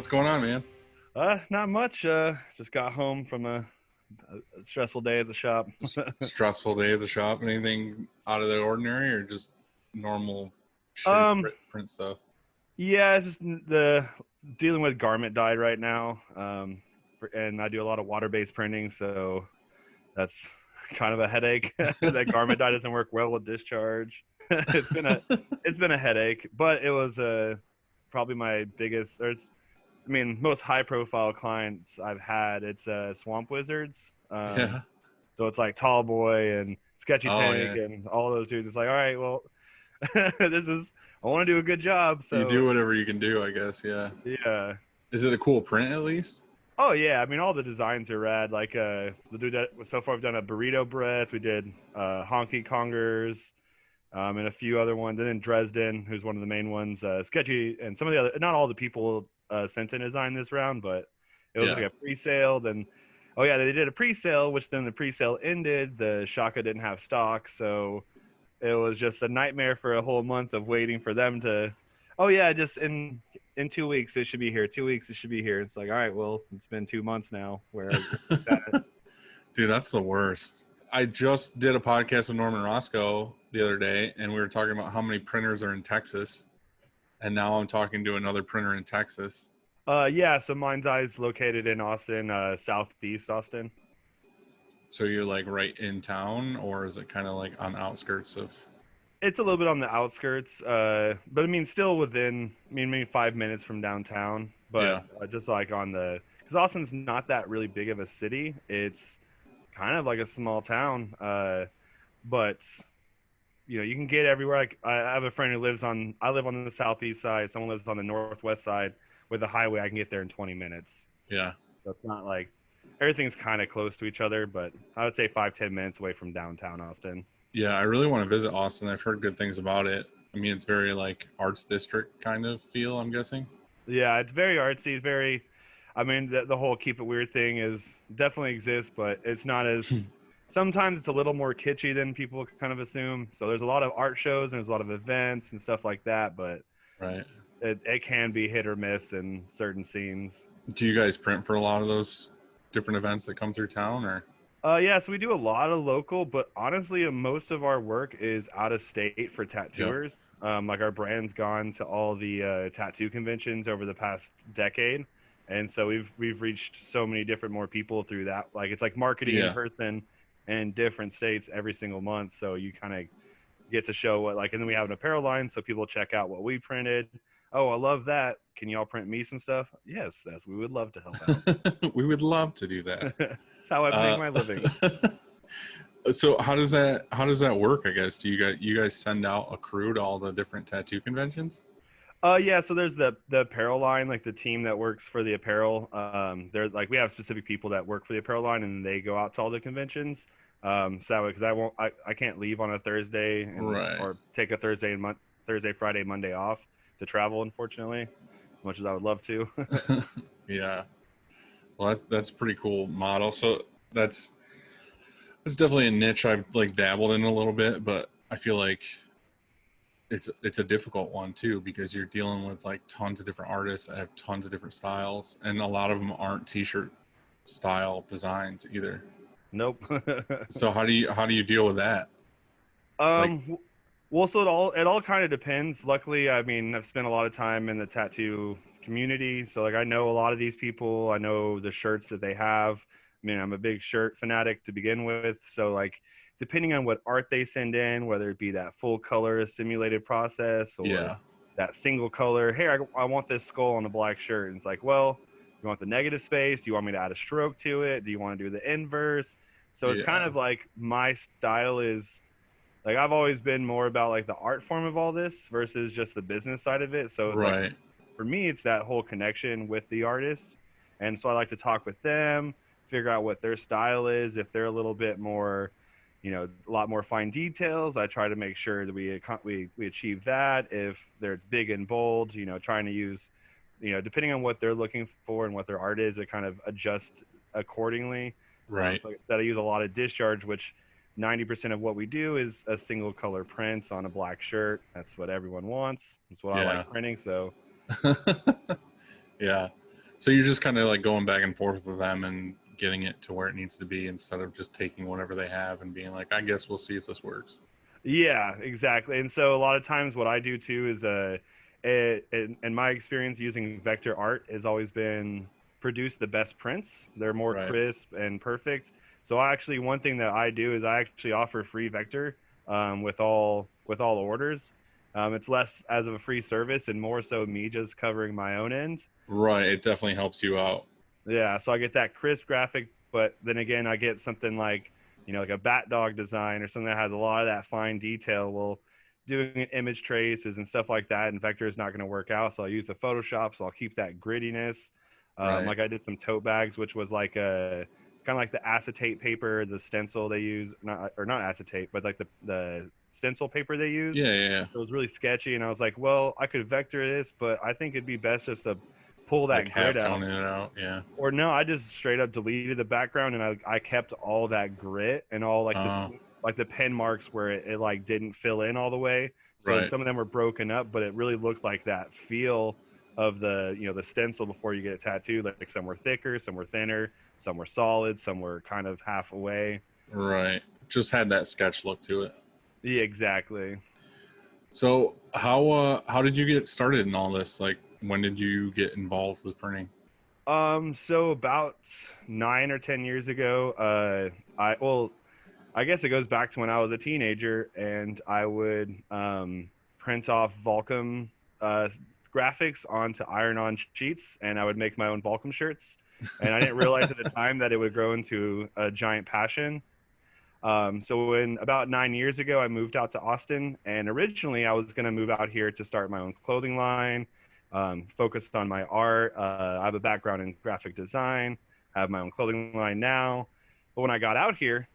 What's going on, man? Not much. Just got home from a stressful day at the shop. Stressful day at the shop. Anything out of the ordinary, or just normal shitty Um, print stuff? yeah, it's just the dealing with garment dye right now. And I do a lot of water-based printing, so that's kind of a headache. That garment dye doesn't work well with discharge. It's been a headache, but it was probably my biggest, or it's, I mean, most high-profile clients I've had. It's Swamp Wizards. Yeah. So it's like Tall Boy and Sketchy Oh Tank yeah. and all those dudes. It's like, all right, well, I want to do a good job. You do So whatever you can do, I guess. Yeah. yeah. Is it a cool print at least? Oh yeah. I mean, all the designs are rad. Like, the dude that so far we've done a burrito breath. We did Honky Kongers, and a few other ones. And then Dresden, who's one of the main ones. Sketchy and some of the other. Not all the people sent in design this round, but it was Yeah. like a pre-sale. Then, oh yeah, they did a pre-sale, which then the pre-sale ended. The Shaka didn't have stock, so it was just a nightmare for a whole month of waiting for them to, oh yeah, just in 2 weeks it should be here. 2 weeks it should be here. It's like, all right, well, it's been 2 months now where it's like that. Dude, that's the worst. I just did a podcast with Norman Roscoe the other day, and we were talking about how many printers are in Texas. And now I'm talking to another printer in Texas. Yeah, so Mindzai is located in Austin, southeast Austin. So you're like right in town, or is it kind of like on the outskirts of? It's a little bit on the outskirts, but I mean, still within, I mean, maybe 5 minutes from downtown, but Yeah. just like on the, because Austin's not that really big of a city. It's kind of like a small town, but you can get everywhere. Like I have a friend who lives on, I live on the southeast side. Someone lives on the northwest side. With the highway, I can get there in 20 minutes. Yeah. So it's not like everything's kind of close to each other, but I would say 5-10 minutes away from downtown Austin. Yeah, I really want to visit Austin. I've heard good things about it. I mean, it's very like arts district kind of feel, I'm guessing. Yeah, it's very artsy. It's very, I mean, the whole keep it weird thing is definitely exists, but it's not as. Sometimes it's a little more kitschy than people kind of assume. So there's a lot of art shows and there's a lot of events and stuff like that, but Right. it can be hit or miss in certain scenes. Do you guys print for a lot of those different events that come through town, or? Yeah, so we do a lot of local, but honestly, most of our work is out of state for Yep. tattooers. Like our brand's gone to all the tattoo conventions over the past decade, and so we've reached so many different more people through that. Like it's like marketing in Yeah. person in different states every single month. So you kind of get to show what like, and then we have an apparel line, so people check out what we printed. Oh, I love that. Can y'all print me some stuff? Yes, we would love to help out. We would love to do that. That's how I make my living. So how does that work? I guess do you guys send out a crew to all the different tattoo conventions? Yeah, so there's the apparel line, like the team that works for the apparel. There's like we have specific people that work for the apparel line, and they go out to all the conventions. So that way, because I can't leave on a Thursday Right. or take a Thursday, Friday, Monday off to travel, unfortunately, as much as I would love to. Yeah. Well, that's a pretty cool model. So that's definitely a niche I've like dabbled in a little bit, but I feel like it's a difficult one too, because you're dealing with like tons of different artists that have tons of different styles, and a lot of them aren't t-shirt style designs either. Nope. So how do you deal with that? Like, Um, well, so it all kind of depends. Luckily, I mean, I've spent a lot of time in the tattoo community, so like I know a lot of these people. I know the shirts that they have. I mean, I'm a big shirt fanatic to begin with, so like depending on what art they send in, whether it be that full color simulated process or yeah. that single color, hey, I want this skull on a black shirt. And it's like, well, you want the negative space? Do you want me to add a stroke to it? Do you want to do the inverse? So it's kind Yeah. of like my style is like I've always been more about like the art form of all this versus just the business side of it. So it's like Right. for me, it's that whole connection with the artists. And so I like to talk with them, figure out what their style is. If they're a little bit more, a lot more fine details, I try to make sure that we achieve that. If they're big and bold, trying to use, depending on what they're looking for and what their art is, it kind of adjust accordingly. Right. So like I said, I use a lot of discharge, which 90% of what we do is a single color print on a black shirt. That's what everyone wants. That's what I Yeah. like printing. So Yeah. So you're just kind of like going back and forth with them and getting it to where it needs to be instead of just taking whatever they have and being like, I guess we'll see if this works. Yeah, exactly. And so a lot of times what I do too is in my experience using vector art has always been produce the best prints. They're more Right. crisp and perfect. So I actually one thing that I do is I actually offer free vector with all orders. It's less as of a free service and more so me just covering my own end. Right. It definitely helps you out. Yeah, so I get that crisp graphic, but then again, I get something like, like a bat dog design or something that has a lot of that fine detail. Well, doing image traces and stuff like that, and vector is not going to work out. So I use the Photoshop, so I'll keep that grittiness. Right. Like I did some tote bags, which was like a kind of like the acetate paper, the stencil they use, not acetate, but like the stencil paper they use. Yeah. Yeah. Yeah. It was really sketchy, and I was like, well, I could vector this, but I think it'd be best just to pull Like that half grit out. toning it out. Yeah. Or no, I just straight up deleted the background and I kept all that grit and all like Oh, like the pen marks where it like didn't fill in all the way. So right. some of them were broken up, but it really looked like that feel of the the stencil before you get it tattooed. Like some were thicker, some were thinner, some were solid, some were kind of half away. Right. Just had that sketch look to it. Yeah, exactly. So how did you get started in all this? Like when did you get involved with printing? So about 9 or 10 years ago, I guess it goes back to when I was a teenager and I would print off Volcom uh, graphics onto iron-on sheets, and I would make my own Volcom shirts. And I didn't realize at the time that it would grow into a giant passion. So when about 9 years ago, I moved out to Austin, and originally I was going to move out here to start my own clothing line, focused on my art. I have a background in graphic design. I have my own clothing line now. But when I got out here,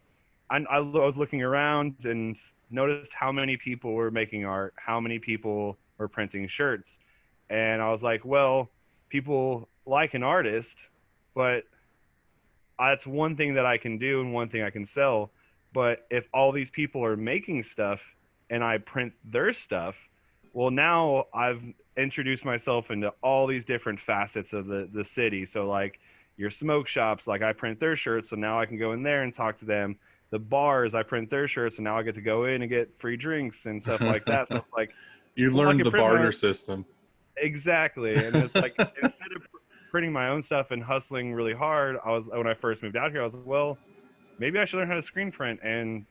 I was looking around and noticed how many people were making art, how many people were printing shirts. And I was like, well, people like an artist, but that's one thing that I can do and one thing I can sell. But if all these people are making stuff and I print their stuff, well, now I've introduced myself into all these different facets of the city. So, like your smoke shops, like I print their shirts. So now I can go in there and talk to them. The bars, I print their shirts. And now I get to go in and get free drinks and stuff like that. So it's like, You well, I learned can the print my barter own. system. Exactly. And it's like, instead of printing my own stuff and hustling really hard, when I first moved out here, I was like, well, maybe I should learn how to screen print and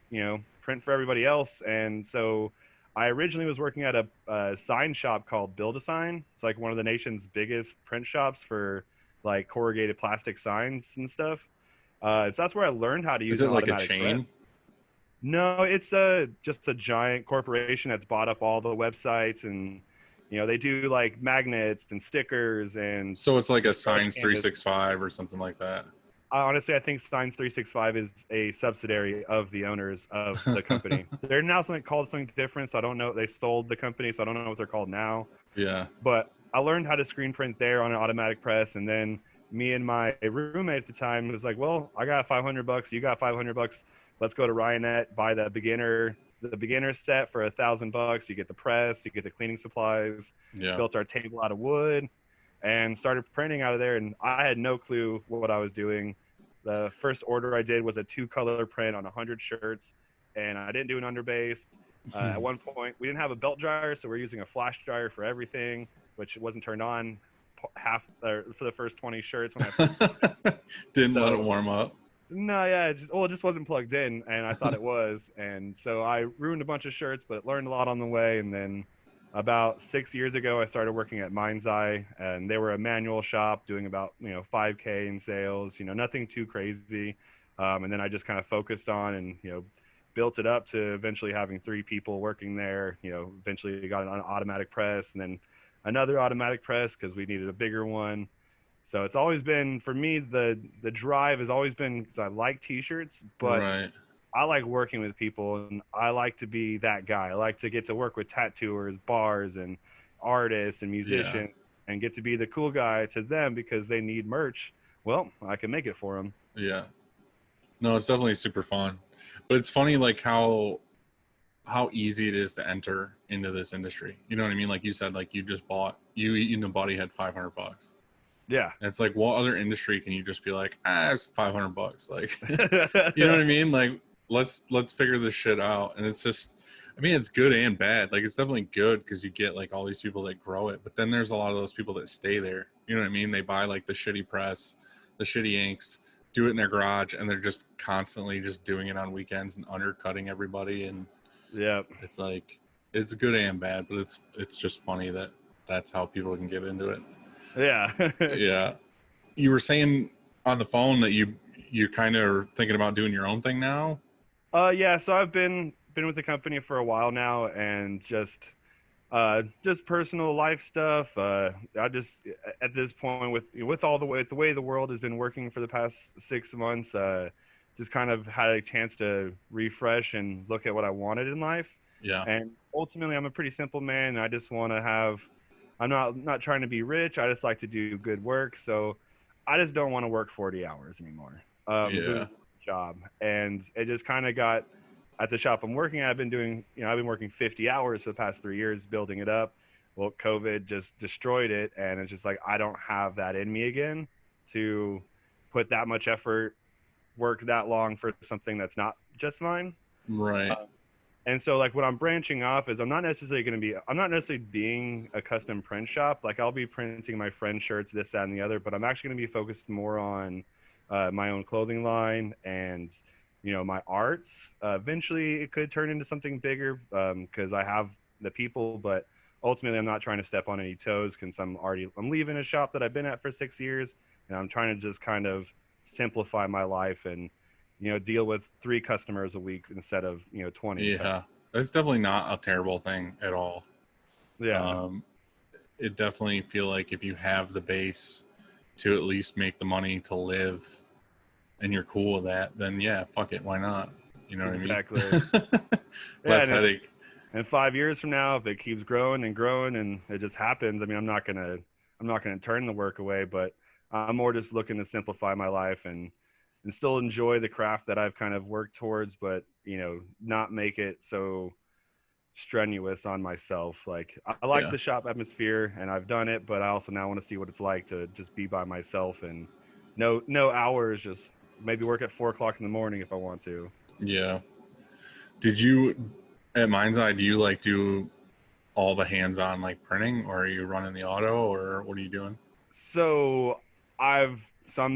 print for everybody else. And so I originally was working at a sign shop called Build a Sign. It's like one of the nation's biggest print shops for like corrugated plastic signs and stuff. So that's where I learned how to Is use it an like a automatic press. chain? No, it's just a giant corporation that's bought up all the websites, and they do like magnets and stickers and So it's like a stretch Signs canvas. 365 or something like that. Honestly, I think Signs 365 is a subsidiary of the owners of the company. They're now something different, so I don't know. They sold the company, so I don't know what they're called now. Yeah. But I learned how to screen print there on an automatic press, and then me and my roommate at the time was like, "Well, I got $500. You got $500. Let's go to Ryonet, buy the beginner set for $1,000. You get the press, you get the cleaning supplies." Yeah. Built our table out of wood and started printing out of there, and I had no clue what I was doing. The first order I did was a 2-color print on 100 shirts, and I didn't do an underbase. At one point, we didn't have a belt dryer, so we're using a flash dryer for everything, which wasn't turned on for the first 20 shirts when I first started. Didn't let it So warm up. no, yeah, it just wasn't plugged in, and I thought it was, and so I ruined a bunch of shirts, but learned a lot on the way. And then about 6 years ago, I started working at Mindzai, and they were a manual shop doing about 5K in sales, nothing too crazy. And then I just kind of focused on and built it up to eventually having 3 people working there. Eventually got an automatic press, and then another automatic press because we needed a bigger one. So it's always been for me the drive has always been because I like t-shirts, but Right. I like working with people and I like to be that guy. I like to get to work with tattooers, bars, and artists and Yeah. musicians and get to be the cool guy to them because they need merch. Well, I can make it for them. Yeah. No, it's definitely super fun. But it's funny like how easy it is to enter into this industry. You know what I mean? Like you said, like you just bought you in the body had $500. Yeah. And it's like, what other industry can you just be like, it's $500? Like, you know what I mean? Like, let's figure this shit out. And it's just, I mean, it's good and bad. Like, it's definitely good because you get like all these people that grow it, but then there's a lot of those people that stay there. You know what I mean? They buy like the shitty press, the shitty inks, do it in their garage, and they're just constantly just doing it on weekends and undercutting everybody. And Yeah. it's like, it's good and bad, but it's just funny that that's how people can get into it. Yeah. Yeah. You were saying on the phone that you kind of are thinking about doing your own thing now. Yeah, so I've been with the company for a while now, and just personal life stuff. I just at this point, with all the way the world has been working for the past 6 months, just kind of had a chance to refresh and look at what I wanted in life. Yeah. And ultimately, I'm a pretty simple man. And I just want to have. I'm not trying to be rich. I just like to do good work. So I just don't want to work 40 hours anymore. Doing Yeah. a job, and it just kind of got at the shop I'm working at. I've been working 50 hours for the past 3 years building it up. Well, COVID just destroyed it, and it's just like I don't have that in me again to put that much effort, work that long for something that's not just mine. Right. And so like what I'm branching off is I'm not necessarily being a custom print shop. Like I'll be printing my friend shirts, this, that, and the other, but I'm actually going to be focused more on my own clothing line and my arts. Eventually it could turn into something bigger because I have the people, but ultimately I'm not trying to step on any toes because I'm leaving a shop that I've been at for 6 years, and I'm trying to just kind of simplify my life and deal with 3 customers a week instead of 20. So, Yeah. It's definitely not a terrible thing at all. yeah, Um, it definitely feel like if you have the base to at least make the money to live and you're cool with that, then yeah, fuck it, why not? You know what I mean? exactly. Yeah, Less and if headache. in 5 years from now, if it keeps growing and growing and it just happens, I mean, I'm not gonna turn the work away, but I'm more just looking to simplify my life and still enjoy the craft that I've kind of worked towards, but not make it so strenuous on myself. Like I like Yeah. the shop atmosphere and I've done it, but I also now want to see what it's like to just be by myself and no hours, just maybe work at 4 o'clock in the morning if I want to. Yeah. Did you at Mindzai, do you like do all the hands-on like printing, or are you running the auto, or what are you doing? So I've I'm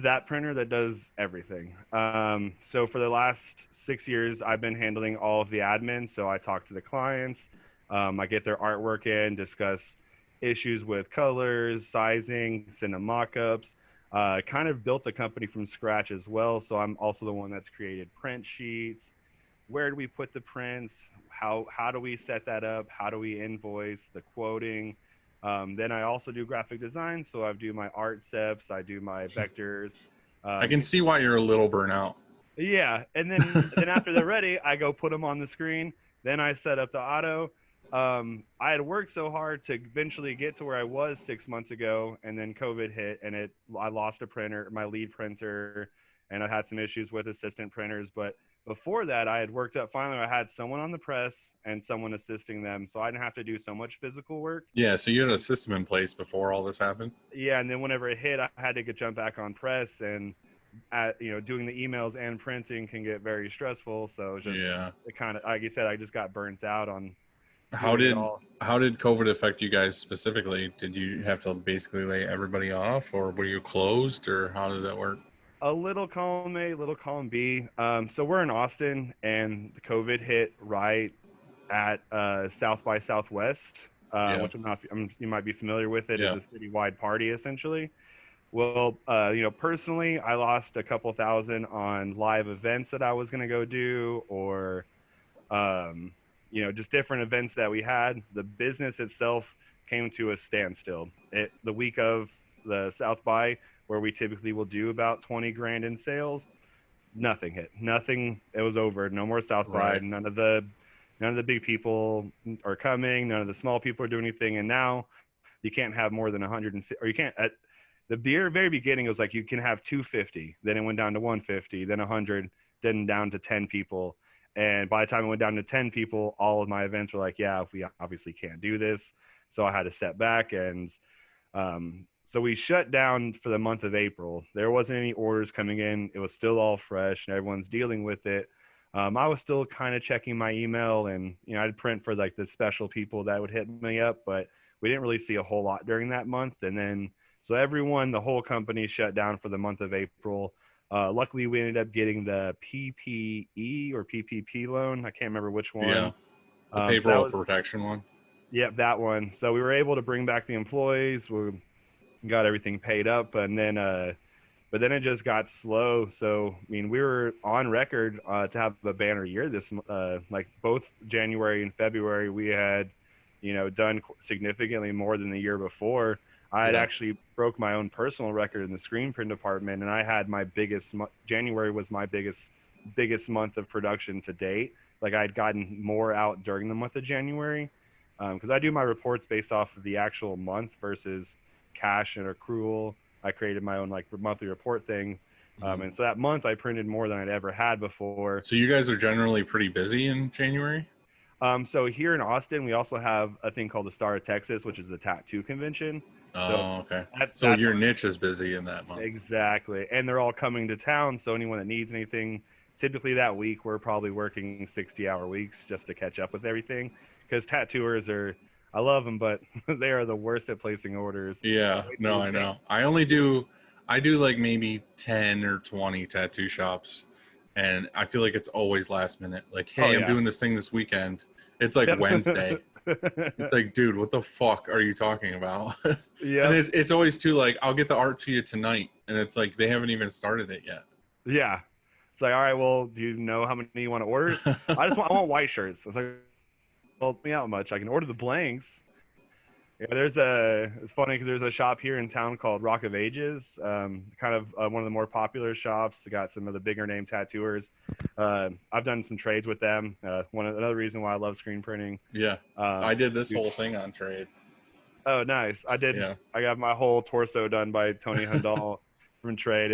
that printer that does everything. So for the last 6 years, I've been handling all of the admin. So I talk to the clients, I get their artwork in, discuss issues with colors, sizing, send them mock-ups. Kind of built the company from scratch as well. So I'm also the one that's created print sheets. Where do we put the prints? How do we set that up? How do we invoice the quoting? Then I also do graphic design, so I do my art steps, I do my vectors. I can It's see why you're a little burnout. Yeah, and then after they're ready, I go put them on the screen. Then I set up the auto. I had worked so hard to eventually get to where I was 6 months ago, and then COVID hit, and I lost a printer, my lead printer, and I had some issues with assistant printers. But before that, I had worked up. Finally, I had someone on the press and someone assisting them, so I didn't have to do so much physical work. Yeah, so you had a system in place before all this happened. Yeah, and then whenever it hit, I had to jump back on press, and doing the emails and printing can get very stressful. So just Yeah. it kind of, like you said, I just got burnt out on How doing it did all. how did COVID affect you guys specifically? Did you have to basically lay everybody off, or were you closed, or how did that work? A little column A, little column B. So we're in Austin, and the COVID hit right at South by Southwest, Yeah. which you might be familiar with. It is Yeah. a citywide party essentially. Well, personally, I lost a couple thousand on live events that I was going to go do, or um, just different events that we had. The business itself came to a standstill. The week of the South by, where we typically will do about 20 grand in sales, nothing hit. Nothing. It was over. No more South by. Right. None of the big people are coming. None of the small people are doing anything. And now you can't have more than 150, or you can't. At the very beginning, it was like you can have 250. Then it went down to 150. Then 100. Then down to 10 people. And by the time it went down to 10 people, all of my events were like, yeah, we obviously can't do this. So I had to step back. And So we shut down for the month of April. There wasn't any orders coming in. It was still all fresh, and everyone's dealing with it. I was still kind of checking my email, and I'd print for like the special people that would hit me up, but we didn't really see a whole lot during that month. And then so everyone, the whole company shut down for the month of April. Luckily, we ended up getting the PPE or PPP loan. I can't remember which one. Yeah, the payroll protection one. Yep, that one. So we were able to bring back the employees. We got everything paid up, and then but then it just got slow. So I mean, we were on record to have a banner year this like both January and February. We had done significantly more than the year before. I had actually broke my own personal record in the screen print department, and I had my biggest January was my biggest month of production to date. Like I'd gotten more out during the month of January, because I do my reports based off of the actual month versus cash and accrual. I created my own like monthly report thing. And so that month I printed more than I'd ever had before. So you guys are generally pretty busy in January? So here in Austin, we also have a thing called the Star of Texas, which is the tattoo convention. Oh, okay. So your niche is busy in that month. Exactly. And they're all coming to town. So anyone that needs anything, typically that week, we're probably working 60-hour weeks just to catch up with everything. Because tattooers are, I love them, but they are the worst at placing orders. Yeah, no, I know. I do like maybe 10 or 20 tattoo shops, and I feel like it's always last minute. Like, hey, I'm doing this thing this weekend. It's like Wednesday. It's like, dude, what the fuck are you talking about? Yeah. And it's always too like, I'll get the art to you tonight, and it's like they haven't even started it yet. Yeah. It's like, all right, well, do you know how many you want to order? I want white shirts. It's like, help me out much. I can order the blanks. Yeah, it's funny because there's a shop here in town called Rock of Ages, kind of one of the more popular shops. They got some of the bigger name tattooers. I've done some trades with them. Another reason why I love screen printing. Yeah, I did this whole thing on trade. Oh, nice! I did. Yeah. I got my whole torso done by Tony Hundal from trade.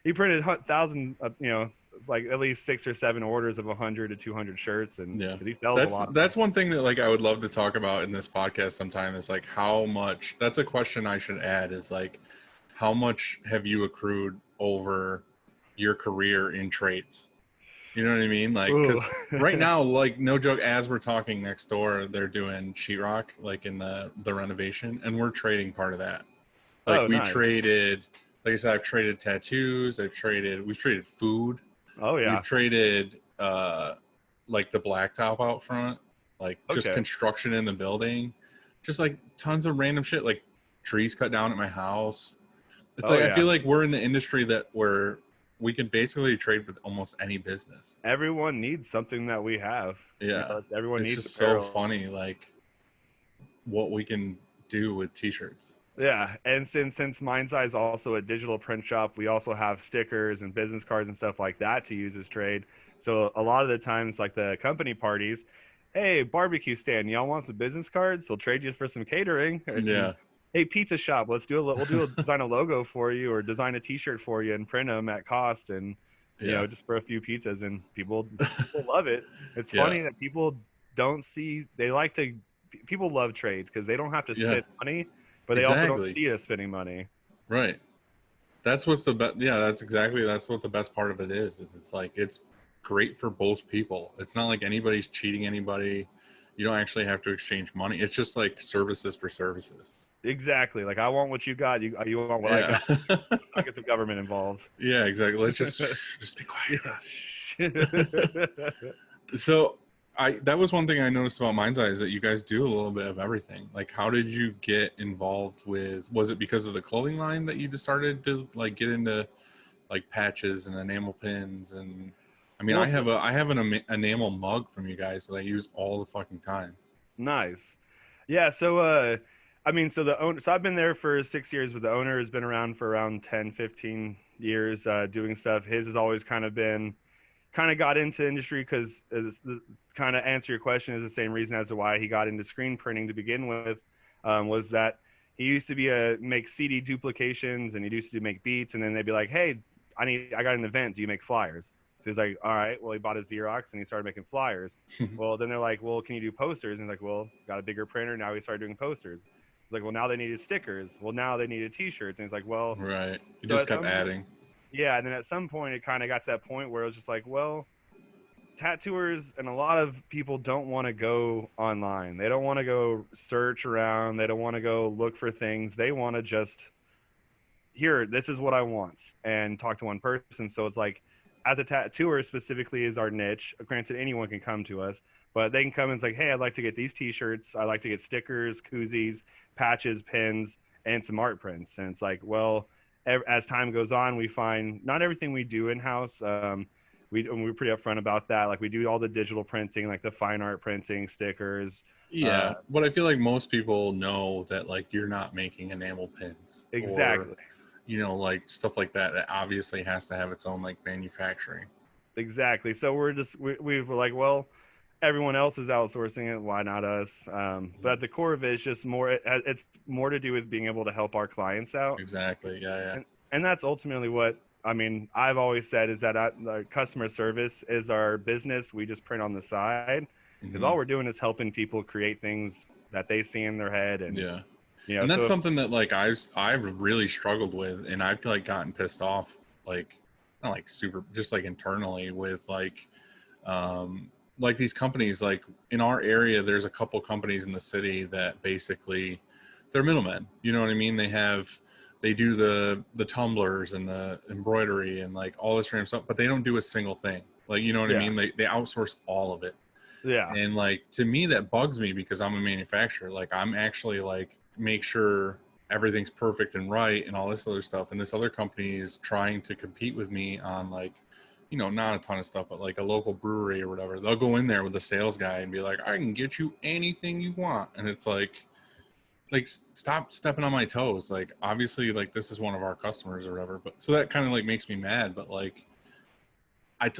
He printed 1,000, like at least 6 or 7 orders of 100 to 200 shirts, and he sells a lot. That's one thing that like I would love to talk about in this podcast sometime is like how much. That's a question I should add is like how much have you accrued over your career in trades? You know what I mean? Like because right now, like no joke, as we're talking next door, they're doing sheetrock like in the renovation, and we're trading part of that. Like we traded. Like I said, I've traded tattoos. We've traded food. Oh yeah. We've traded like the blacktop out front, like just construction in the building, just like tons of random shit, like trees cut down at my house. It's I feel like we're in the industry where we can basically trade with almost any business. Everyone needs something that we have. Yeah. Everyone needs. It's just so funny, like what we can do with t-shirts. Yeah, and since Mindzai is also a digital print shop, we also have stickers and business cards and stuff like that to use as trade. So a lot of the times, like the company parties, hey, barbecue stand, y'all want some business cards? We'll trade you for some catering. Yeah. Hey, pizza shop, we'll design a logo for you or design a T-shirt for you and print them at cost, and just for a few pizzas, and people love it. It's funny that people don't see. People love trades because they don't have to spend money. But they also don't see us spending money. Right. That's what's the best. Yeah, that's what the best part of it is it's like, it's great for both people. It's not like anybody's cheating anybody. You don't actually have to exchange money. It's just like services for services. Exactly. Like I want what you got. You want what I got. I get the government involved. Yeah, exactly. Let's just be quiet. So that was one thing I noticed about Mindzai is that you guys do a little bit of everything. Like, how did you get involved with? Was it because of the clothing line that you just started to like get into, like patches and enamel pins? And I mean, I have an enamel mug from you guys that I use all the fucking time. Nice. Yeah. So so the owner. So I've been there for 6 years, but the owner has been around for around 10, 15 years doing stuff. His has always kind of got into industry because kind of answer your question is the same reason as to why he got into screen printing to begin with, was that he used to make CD duplications, and he used to make beats, and then they'd be like, hey, I got an event, do you make flyers? So he's like, all right. Well, he bought a Xerox and he started making flyers. Well, then they're like, well, can you do posters? And he's like, well, got a bigger printer, now he started doing posters. It's like, well, now they needed stickers. Well, now they needed T-shirts, and it's like, well, Right. You so just at kept some point, adding. yeah, and then at some point it kind of got to that point where it was just like, well, tattooers and a lot of people don't want to go online. They don't want to go search around. They don't want to go look for things. They want to just here, this is what I want, and talk to one person. So it's like, as a tattooer specifically is our niche. Granted, anyone can come to us, but they can come and it's like, hey, I'd like to get these T-shirts. I'd like to get stickers, koozies, patches, pins, and some art prints. And it's like, well, as time goes on, we find not everything we do in house. We're pretty upfront about that. Like we do all the digital printing, like the fine art printing, stickers. Yeah, but I feel like most people know that like you're not making enamel pins or Exactly. like stuff like that. That obviously has to have its own like manufacturing. Exactly. So we were like, well, everyone else is outsourcing it. Why not us? But at the core of it is just more. It's more to do with being able to help our clients out, Exactly. Yeah, yeah. and that's ultimately what I mean. I've always said is that the customer service is our business. We just print on the side because Hmm. all we're doing is helping people create things that they see in their head, and Yeah. you know. And that's So if, something that like I've really struggled with, and I've like gotten pissed off, like not like super, just like internally with like these companies. Like in our area, there's a couple companies in the city that basically they're middlemen. You know what I mean? They do the tumblers and the embroidery and like all this random stuff, but they don't do a single thing. Like you know what I yeah, mean? They outsource all of it. yeah, And like to me that bugs me because I'm a manufacturer. Like I'm actually like make sure everything's perfect and right and all this other stuff. And this other company is trying to compete with me on like, not a ton of stuff, but like a local brewery or whatever. They'll go in there with the sales guy and be like, I can get you anything you want. And it's like stop stepping on my toes. Like obviously like this is one of our customers or whatever. But so that kind of like makes me mad. But like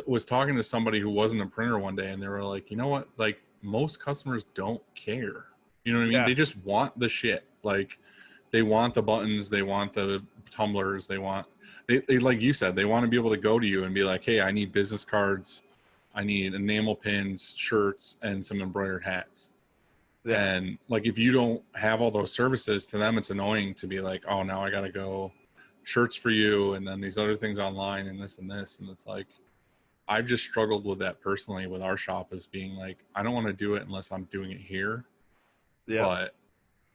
was talking to somebody who wasn't a printer one day, and they were like, you know what? Like most customers don't care. You know what I mean? yeah. They just want the shit. Like they want the buttons, they want the tumblers, they like you said, they want to be able to go to you and be like, hey, I need business cards, I need enamel pins, shirts, and some embroidered hats. Yeah. And like if you don't have all those services, to them it's annoying to be like, oh, now I gotta go shirts for you and then these other things online and this and this. And it's like I've just struggled with that personally with our shop as being like, I don't want to do it unless I'm doing it here. Yep. But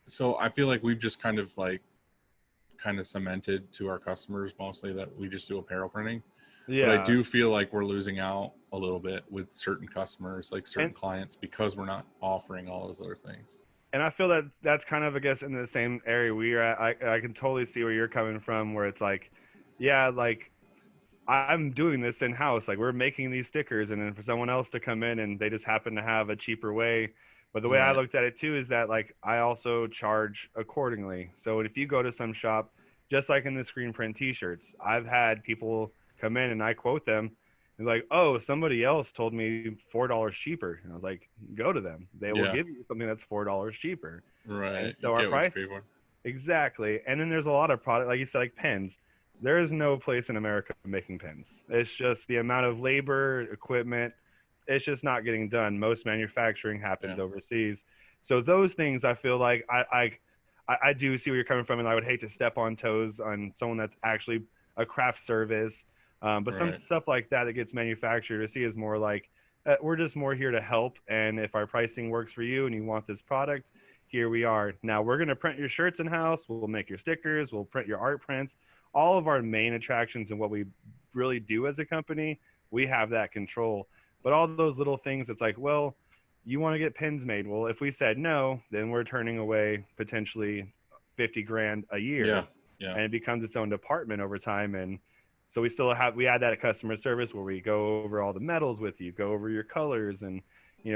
so I feel like we've just kind of cemented to our customers mostly that we just do apparel printing. But I Yeah. do feel like we're losing out a little bit with certain customers, like certain And clients, because we're not offering all those other things. I feel that that's kind of, I guess, in the same area we're at. I can totally see where you're coming from, where it's like, yeah, like I'm doing this in house. Like we're making these stickers, and then for someone else to come in and they just happen to have a cheaper way. But the way I Right. looked at it too is that like I also charge accordingly. So if you go to some shop, just like in the screen print T-shirts, I've had people come in and I quote them. And like, oh, somebody else told me $4 cheaper. And I was like, go to them. They will Yeah. give you something that's $4 cheaper. And Right. You so our get what you price, pay for. exactly. And then there's a lot of product, like you said, like pens. There is no place in America making pens. It's just the amount of labor, equipment. It's just not getting done. Most manufacturing happens Yeah. overseas. So those things, I feel like I do see where you're coming from, and I would hate to step on toes on someone that's actually a craft service. But some Right. stuff like that that gets manufactured, I see is more like we're just more here to help. And if our pricing works for you and you want this product, here we are. Now we're going to print your shirts in house. We'll make your stickers. We'll print your art prints. All of our main attractions and what we really do as a company, we have that control. But all those little things, it's like, well, you want to get pins made. Well, if we said no, then we're turning away potentially 50 grand a Yeah. year, Yeah. and it becomes its own department over time. And so we add that at customer service where we go over all the metals with you, go over your colors, and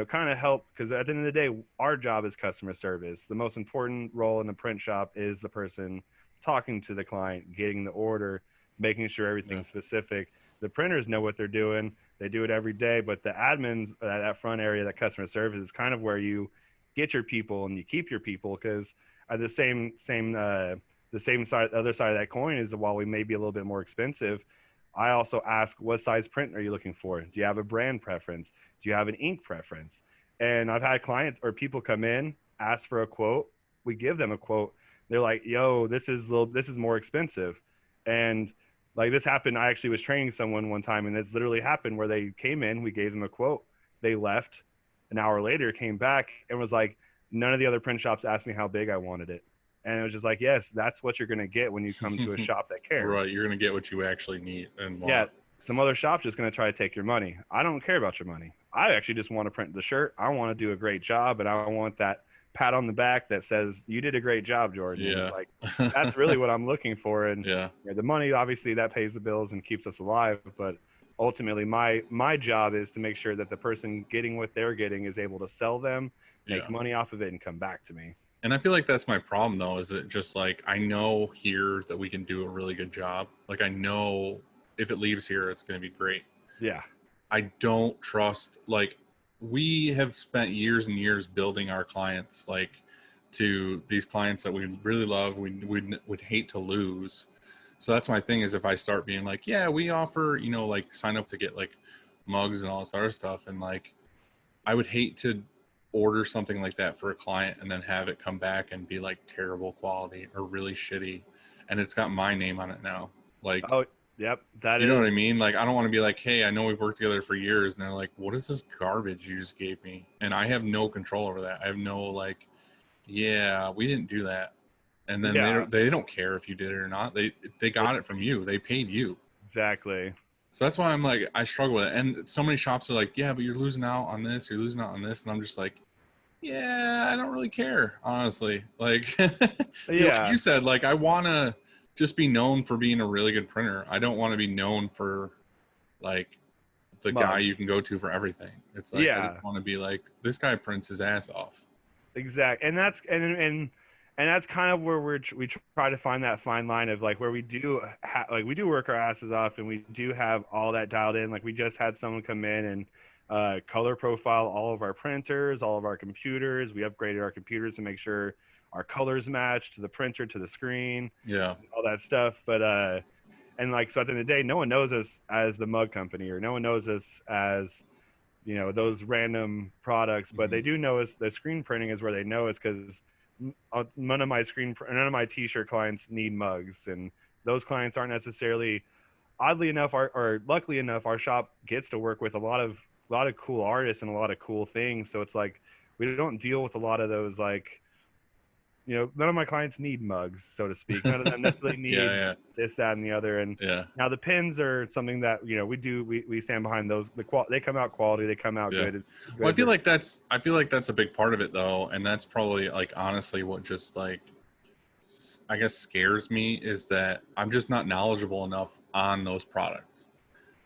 kind of help, because at the end of the day, our job is customer service. The most important role in the print shop is the person talking to the client, getting the order, making sure Yeah. everything's specific. The printers know what they're doing. They do it every day, but the admins, that front area, that customer service, is kind of where you get your people and you keep your people, because the same side, the other side of that coin is that while we may be a little bit more expensive, I also ask, what size print are you looking for? Do you have a brand preference? Do you have an ink preference? And I've had clients or people come in, ask for a quote, we give them a quote, they're like, yo, this is more expensive. And like this happened, I actually was training someone one time, and it's literally happened where they came in, we gave them a quote, they left, an hour later came back and was like, none of the other print shops asked me how big I wanted it. And it was just like, yes, that's what you're going to get when you come to a shop that cares. Right, you're going to get what you actually need and want. Yeah, some other shop's just going to try to take your money. I don't care about your money. I actually just want to print the shirt. I want to do a great job, and I want that pat on the back that says you did a great job, Jordan. Yeah. It's like that's really what I'm looking for. And yeah, the money, obviously, that pays the bills and keeps us alive. But ultimately, my job is to make sure that the person getting what they're getting is able to sell them, make money off of it, and come back to me. And I feel like that's my problem, though, is that just like I know here that we can do a really good job. Like I know if it leaves here, it's going to be great. Yeah. I don't trust, like, we have spent years and years building our clients, like, to these clients that we really love, we would hate to lose. So that's my thing, is if I start being like, yeah, we offer, you know, like sign up to get like mugs and all this other stuff. And like, I would hate to order something like that for a client and then have it come back and be like terrible quality or really shitty. And it's got my name on it now. Like, oh, yep. You know what I mean? Like, I don't want to be like, hey, I know we've worked together for years. And they're like, what is this garbage you just gave me? And I have no control over that. I have no, like, yeah, we didn't do that. And then they don't care if you did it or not. They got it from you. They paid you. Exactly. So that's why I'm like, I struggle with it. And so many shops are like, yeah, but you're losing out on this. You're losing out on this. And I'm just like, yeah, I don't really care, honestly. Like, like you said, like, I want to just be known for being a really good printer. I don't want to be known for like the guy you can go to for everything. It's like, I just want to be like, this guy prints his ass off. Exactly. And that's kind of where we try to find that fine line of like where we do like we do work our asses off and we do have all that dialed in. Like we just had someone come in and color profile all of our printers, all of our computers. We upgraded our computers to make sure our colors match to the printer, to the screen, all that stuff. But and like, so at the end of the day, no one knows us as the mug company, or no one knows us as, you know, those random products, but they do know us. The screen printing is where they know us, because none of my t-shirt clients need mugs, and those clients aren't necessarily, oddly enough, or luckily enough, our shop gets to work with a lot of cool artists and a lot of cool things. So it's like we don't deal with a lot of those, like, you know, none of my clients need mugs, so to speak. None of them necessarily need this, that, and the other. And now the pins are something that, you know, we stand behind those. They come out quality. They come out good. Well, I feel like that's a big part of it, though, and that's probably, like, honestly what just, like, I guess scares me, is that I'm just not knowledgeable enough on those products.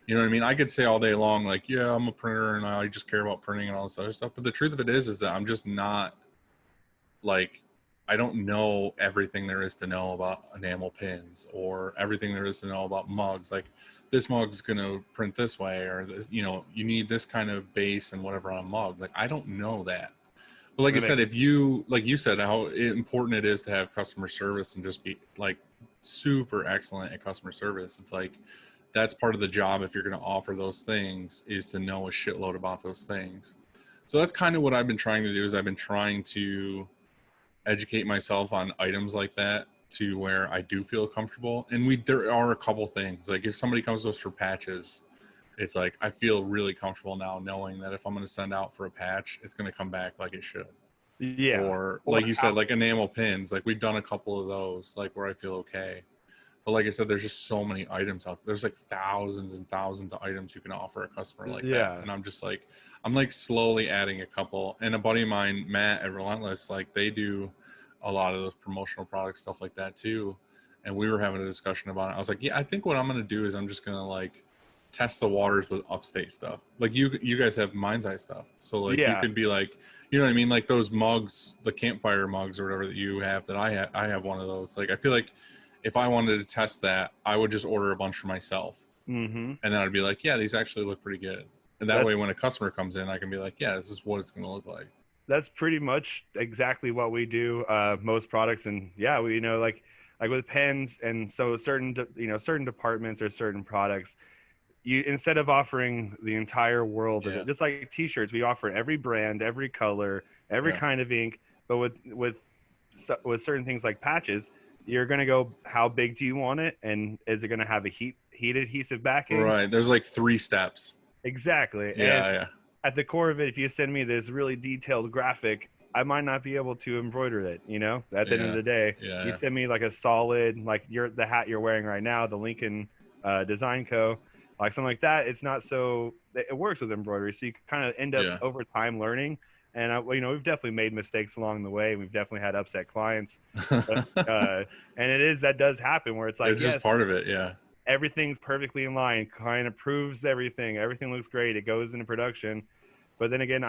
You know what I mean? I could say all day long, like, yeah, I'm a printer and I just care about printing and all this other stuff. But the truth of it is that I'm just not, like, I don't know everything there is to know about enamel pins, or everything there is to know about mugs. Like, this mug's going to print this way, or this, you know, you need this kind of base and whatever on a mug. Like, I don't know that. But like I said, if you, like you said, how important it is to have customer service and just be like super excellent at customer service. It's like, that's part of the job. If you're going to offer those things, is to know a shitload about those things. So that's kind of what I've been trying to do, is I've been trying to educate myself on items like that, to where I do feel comfortable. And there are a couple things, like if somebody comes to us for patches, it's like I feel really comfortable now knowing that if I'm going to send out for a patch, it's going to come back like it should. Or like you said, like enamel pins, like we've done a couple of those, like where I feel okay. But like I said, there's just so many items out there. There's like thousands and thousands of items you can offer a customer like that. And I'm just like, I'm like slowly adding a couple. And a buddy of mine, Matt at Relentless, like they do a lot of those promotional product stuff like that too. And we were having a discussion about it. I was like, yeah, I think what I'm going to do is I'm just going to like test the waters with Upstate stuff. Like you guys have Mindzai stuff. So like you could be like, you know what I mean? Like those mugs, the campfire mugs or whatever that you have, that I have one of those. Like, I feel like if I wanted to test that, I would just order a bunch for myself. And then I'd be like, yeah, these actually look pretty good. And that way when a customer comes in, I can be like, yeah, this is what it's going to look like. That's pretty much exactly what we do. Most products. And yeah, we, you know, like with pens, and so certain departments or certain products, you, instead of offering the entire world of it, just like t-shirts, we offer every brand, every color, every kind of ink. But with with certain things like patches, you're going to go, how big do you want it? And is it going to have a heat adhesive backing? Right. There's like 3 steps. Exactly. Yeah, And yeah. at the core of it, if you send me this really detailed graphic, I might not be able to embroider it, you know, at the end of the day. Yeah, You yeah. send me like a solid, like the hat you're wearing right now, the Lincoln Design Co., like something like that. It's not so, it works with embroidery. So you kind of end up Yeah. over time learning. And, you know, we've definitely made mistakes along the way. We've definitely had upset clients. But, and that does happen where it's like, It's just part of it. Yeah. everything's perfectly in line, kind of proves everything. Everything looks great. It goes into production. But then again,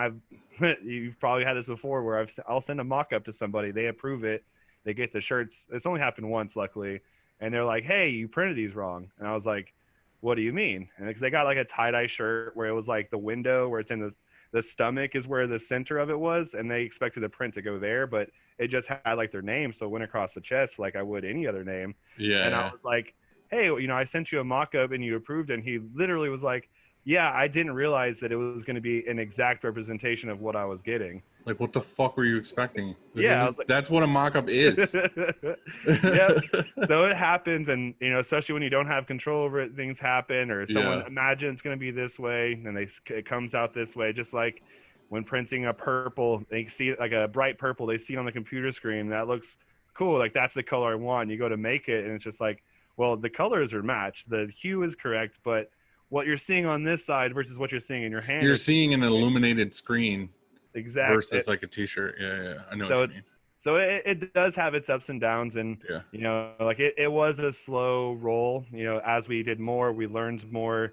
you've probably had this before where I'll send a mock-up to somebody, they approve it, they get the shirts. It's only happened once, luckily, and they're like, "Hey, you printed these wrong." And I was like, "What do you mean?" And because they got like a tie-dye shirt where it was like the window where it's in the stomach is where the center of it was, and they expected the print to go there, but it just had like their name, so it went across the chest like I would any other name. Yeah. And Yeah. I was like, "Hey, you know, I sent you a mock-up and you approved it." And he literally was like, "Yeah, I didn't realize that it was going to be an exact representation of what I was getting." Like, what the fuck were you expecting? Yeah, I was like, That's what a mock-up is. yep. So it happens, and you know, especially when you don't have control over it, things happen, or someone Yeah. imagines it's going to be this way, and it comes out this way. Just like when printing a purple, they see like a bright purple, they see it on the computer screen, that looks cool, like that's the color I want. You go to make it, and it's just like, well, the colors are matched, the hue is correct, but what you're seeing on this side versus what you're seeing in your hand, You're seeing an illuminated screen versus like a t-shirt. Yeah, yeah. I know what you mean. So it does have its ups and downs, and Yeah. you know, like it was a slow roll. You know, as we did more, we learned more.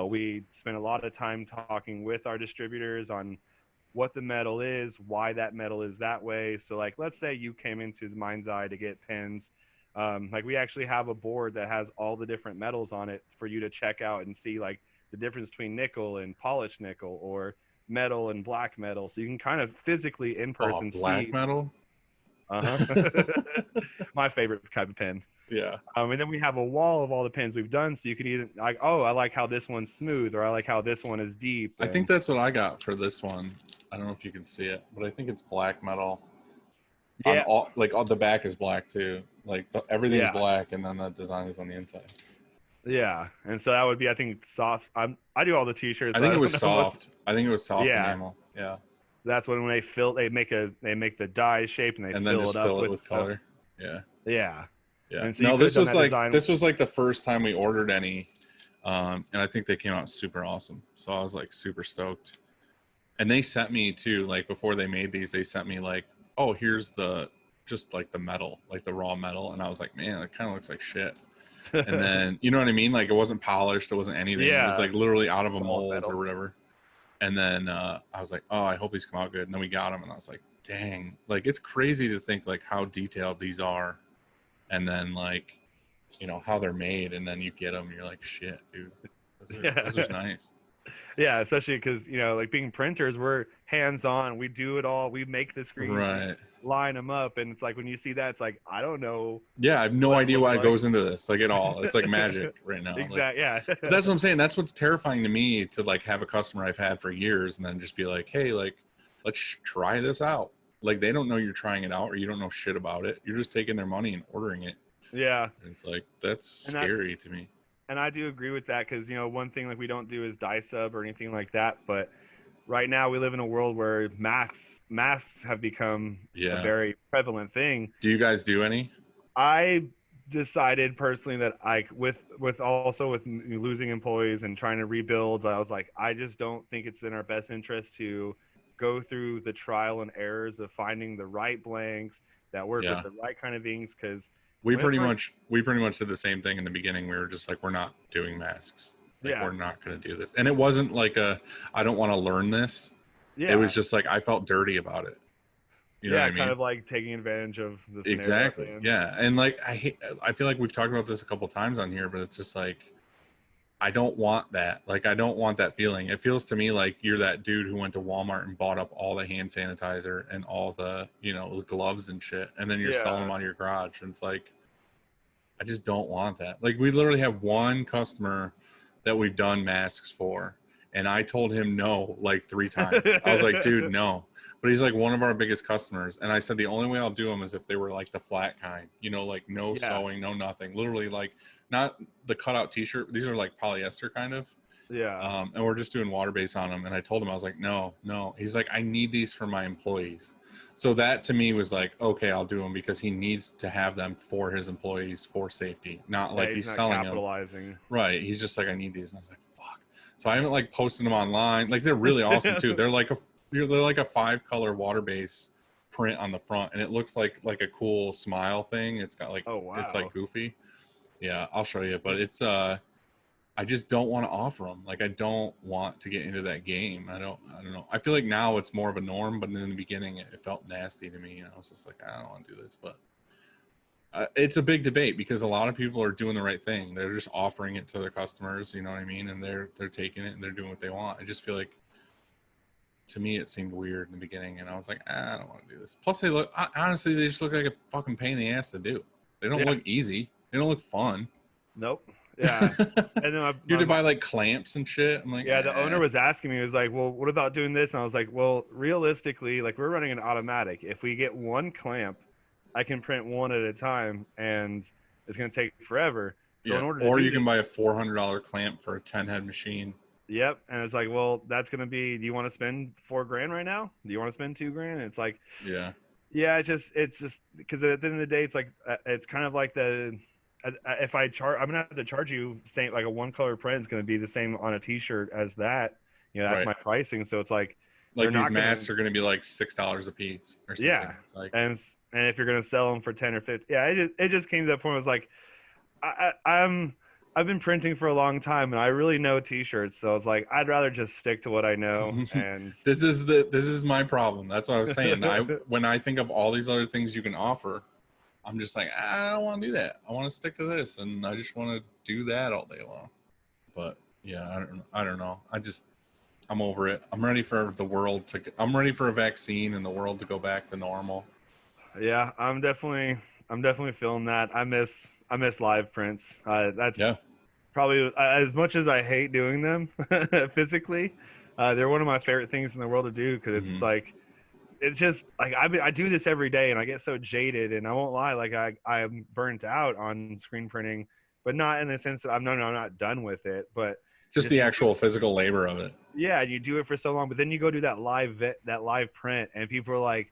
We spent a lot of time talking with our distributors on what the metal is, why that metal is that way. So like, let's say you came into the Mindzai to get pins. Like we actually have a board that has all the different metals on it for you to check out and see like the difference between nickel and polished nickel, or metal and black metal. So you can kind of physically in person black see. metal. My favorite type of pin. Yeah. And then we have a wall of all the pins we've done, so you can either like, oh, I like how this one's smooth, or I like how this one is deep. I think that's what I got for this one. I don't know if you can see it, but I think it's black metal. Yeah. All the back is black too. Like everything's Yeah. black, and then the design is on the inside. Yeah, and so that would be, I think, soft. I do all the t-shirts. I think it was know what's- soft. I think it was soft Yeah. enamel. Yeah. That's when they make the die shape, and they And fill then just it up fill it with stuff. color. Yeah. Yeah. Yeah. And so you No, could've this done was that like design- this was like the first time we ordered any, and I think they came out super awesome. So I was like super stoked. And they sent me too, like before they made these, they sent me like, oh, here's just like the metal, like the raw metal, and I was like, man, it kind of looks like shit. And then you know what I mean? Like it wasn't polished, it wasn't anything. Yeah. It was like literally out of a Solid mold metal. or whatever. And then I was like, oh, I hope these come out good. And then we got them, and I was like, dang, like it's crazy to think like how detailed these are, and then like, you know, how they're made, and then you get them, and you're like, shit, dude, those are nice. Yeah, especially because, you know, like being printers, we're hands-on. We do it all. We make the screens, Right. line them up, and it's like when you see that, it's like, I don't know. Yeah, I have no What it idea looks why it like. goes into this, like at all. It's like magic right now. Like, Exactly. Yeah. but that's what I'm saying. That's what's terrifying to me, to like have a customer I've had for years and then just be like, hey, like, let's try this out. Like they don't know you're trying it out, or you don't know shit about it. You're just taking their money and ordering it. Yeah. And it's like, that's scary to me. And I do agree with that, because, you know, one thing like we don't do is dye sub or anything like that. But right now we live in a world where masks have become a very prevalent thing. Do you guys do any? I decided personally that with losing employees and trying to rebuild, I was like, I just don't think it's in our best interest to go through the trial and errors of finding the right blanks that work with the right kind of inks, because we pretty much did the same thing in the beginning. We were just like, we're not doing masks. Like, we're not going to do this. And it wasn't like I don't want to learn this. Yeah. It was just like, I felt dirty about it. You know what I mean? Kind of like taking advantage of the scenario. Exactly. Yeah. And like, I feel like we've talked about this a couple times on here, but it's just like, I don't want that. Like, I don't want that feeling. It feels to me like you're that dude who went to Walmart and bought up all the hand sanitizer and all the, you know, the gloves and shit, and then you're selling them out of your garage. And it's like, I just don't want that. Like, we literally have one customer that we've done masks for, and I told him no like 3 times. I was like, dude, no. but he's like one of our biggest customers. And I said the only way I'll do them is if they were like the flat kind, you know, like no sewing, no nothing, literally like not the cutout t-shirt. These are like polyester kind of. Yeah. And we're just doing water base on them. And I told him, I was like, no. He's like, I need these for my employees. So that to me was like, okay, I'll do them because he needs to have them for his employees for safety, not like he's not selling capitalizing. them. Right. He's just like, I need these. And I was like, fuck. So I haven't like posted them online. Like they're really awesome too. They're like a 5-color water base print on the front, and it looks like a cool smile thing. It's got like, oh wow, it's like goofy. Yeah, I'll show you. But it's I just don't want to offer them. Like I don't want to get into that game. I don't know. I feel like now it's more of a norm, but in the beginning it felt nasty to me. And I was just like, I don't want to do this. But it's a big debate because a lot of people are doing the right thing. They're just offering it to their customers. You know what I mean? And they're taking it and they're doing what they want. I just feel like, to me, it seemed weird in the beginning, and I was like, I don't want to do this. Plus, honestly, they just look like a fucking pain in the ass to do. They don't look easy. They don't look fun. Nope. Yeah. And then you have to buy like clamps and shit. I'm like, yeah, the owner was asking me, he was like, well, what about doing this? And I was like, well, realistically, like we're running an automatic. If we get one clamp, I can print one at a time, and it's going to take forever. So yeah. in order or you can buy a $400 clamp for a 10-head machine. Yep. And it's like, well, that's going to be, do you want to spend $4,000 right now? Do you want to spend $2,000? And it's like, yeah, it's just because at the end of the day, it's like, it's kind of like if I charge, I'm going to have to charge you same, like a 1-color print is going to be the same on a t-shirt as that, you know, that's my pricing. So it's like these masks are going to be like $6 a piece or something. Yeah. It's like, and if you're going to sell them for 10 or 50, yeah, it just came to that point. It was like, I've been printing for a long time, and I really know t-shirts, so it's like I'd rather just stick to what I know. And this is my problem. That's what I was saying. When I think of all these other things you can offer, I'm just like, I don't want to do that. I want to stick to this, and I just want to do that all day long. But yeah, I don't know. I'm over it. I'm ready for I'm ready for a vaccine and the world to go back to normal. Yeah, I'm definitely feeling that. I miss live prints. That's probably, as much as I hate doing them physically, they're one of my favorite things in the world to do, because it's like, it's just like I do this every day, and I get so jaded, and I won't lie, like I'm burnt out on screen printing, but not in the sense that I'm not done with it, but just the actual physical labor of it. Yeah, you do it for so long, but then you go do that live print, and people are like,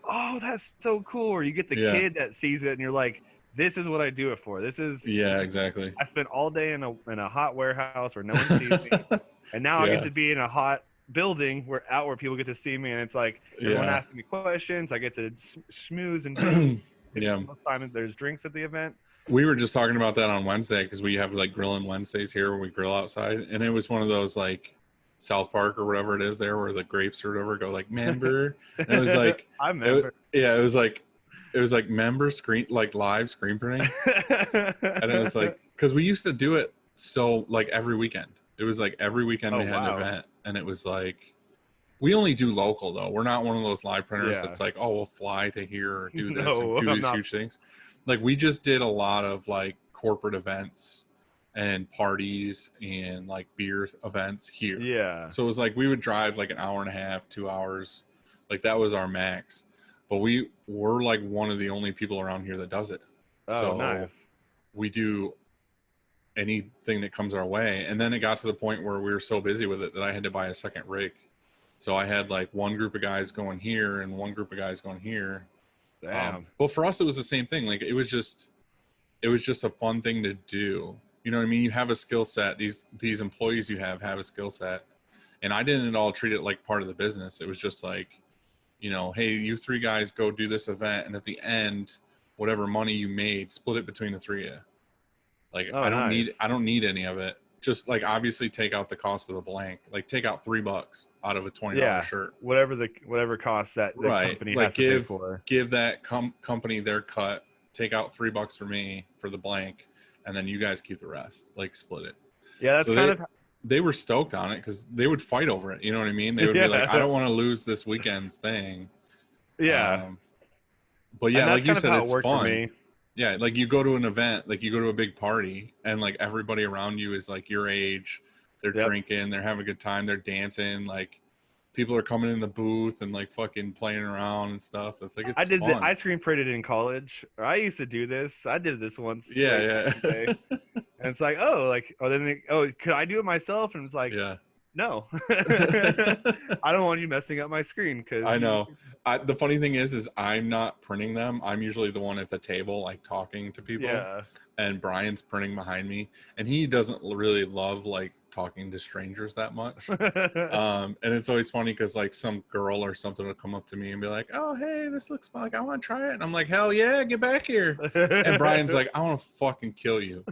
oh, that's so cool. Or you get the kid that sees it, and you're like, this is what I do it for. This is exactly. I spent all day in a hot warehouse where no one sees me, and now I get to be in a hot building where people get to see me, and it's like everyone asking me questions. I get to schmooze and drink. Most time there's drinks at the event. We were just talking about that on Wednesday, because we have like grilling Wednesdays here where we grill outside, and it was one of those like South Park or whatever it is there where the grapes or whatever go like member, and it was like I remember. It was like member screen, like live screen printing. And it was like, because we used to do it so like every weekend. It was like every weekend we had an event, and it was like, we only do local though. We're not one of those live printers that's like, oh, we'll fly to here or do this and do these huge things. Like we just did a lot of like corporate events and parties and like beer events here. Yeah. So it was like we would drive like an hour and a half, 2 hours. Like that was our max. But we were like one of the only people around here that does it. Oh, so nice. We do anything that comes our way. And then it got to the point where we were so busy with it that I had to buy a second rig. So I had like one group of guys going here and one group of guys going here. Damn. But for us, it was the same thing. Like it was just a fun thing to do. You know what I mean? You have a skill set. These employees you have a skill set. And I didn't at all treat it like part of the business. It was just like, you know, hey, you 3 guys go do this event, and at the end, whatever money you made, split it between the 3 of you. Like I don't need any of it. Just like obviously take out the cost of the blank. Like take out $3 out of a $20 shirt. Whatever cost that the company like has to pay for. Give that company their cut. Take out $3 for me for the blank, and then you guys keep the rest. Like split it. Yeah, that's they were stoked on it because they would fight over it. You know what I mean? They would be like, I don't want to lose this weekend's thing. Yeah. But yeah, like you said, it's fun. Yeah, like you go to an event, like you go to a big party, and like everybody around you is like your age. They're drinking, they're having a good time, they're dancing. Like people are coming in the booth and like fucking playing around and stuff. It's like I it's did fun. I screen printed in college. Or I used to do this. I did this once. Yeah, Day. yeah. And it's like, oh, like, oh, then could I do it myself? And it's like, Yeah. no, I don't want you messing up my screen because I know. The funny thing is I'm not printing them. I'm usually the one at the table, like talking to people. Yeah. And Brian's printing behind me, and he doesn't really love like talking to strangers that much. And it's always funny because like some girl or something will come up to me and be like, "Oh, hey, this looks fun. Like I want to try it." And I'm like, "Hell yeah, get back here!" And Brian's like, "I want to fucking kill you."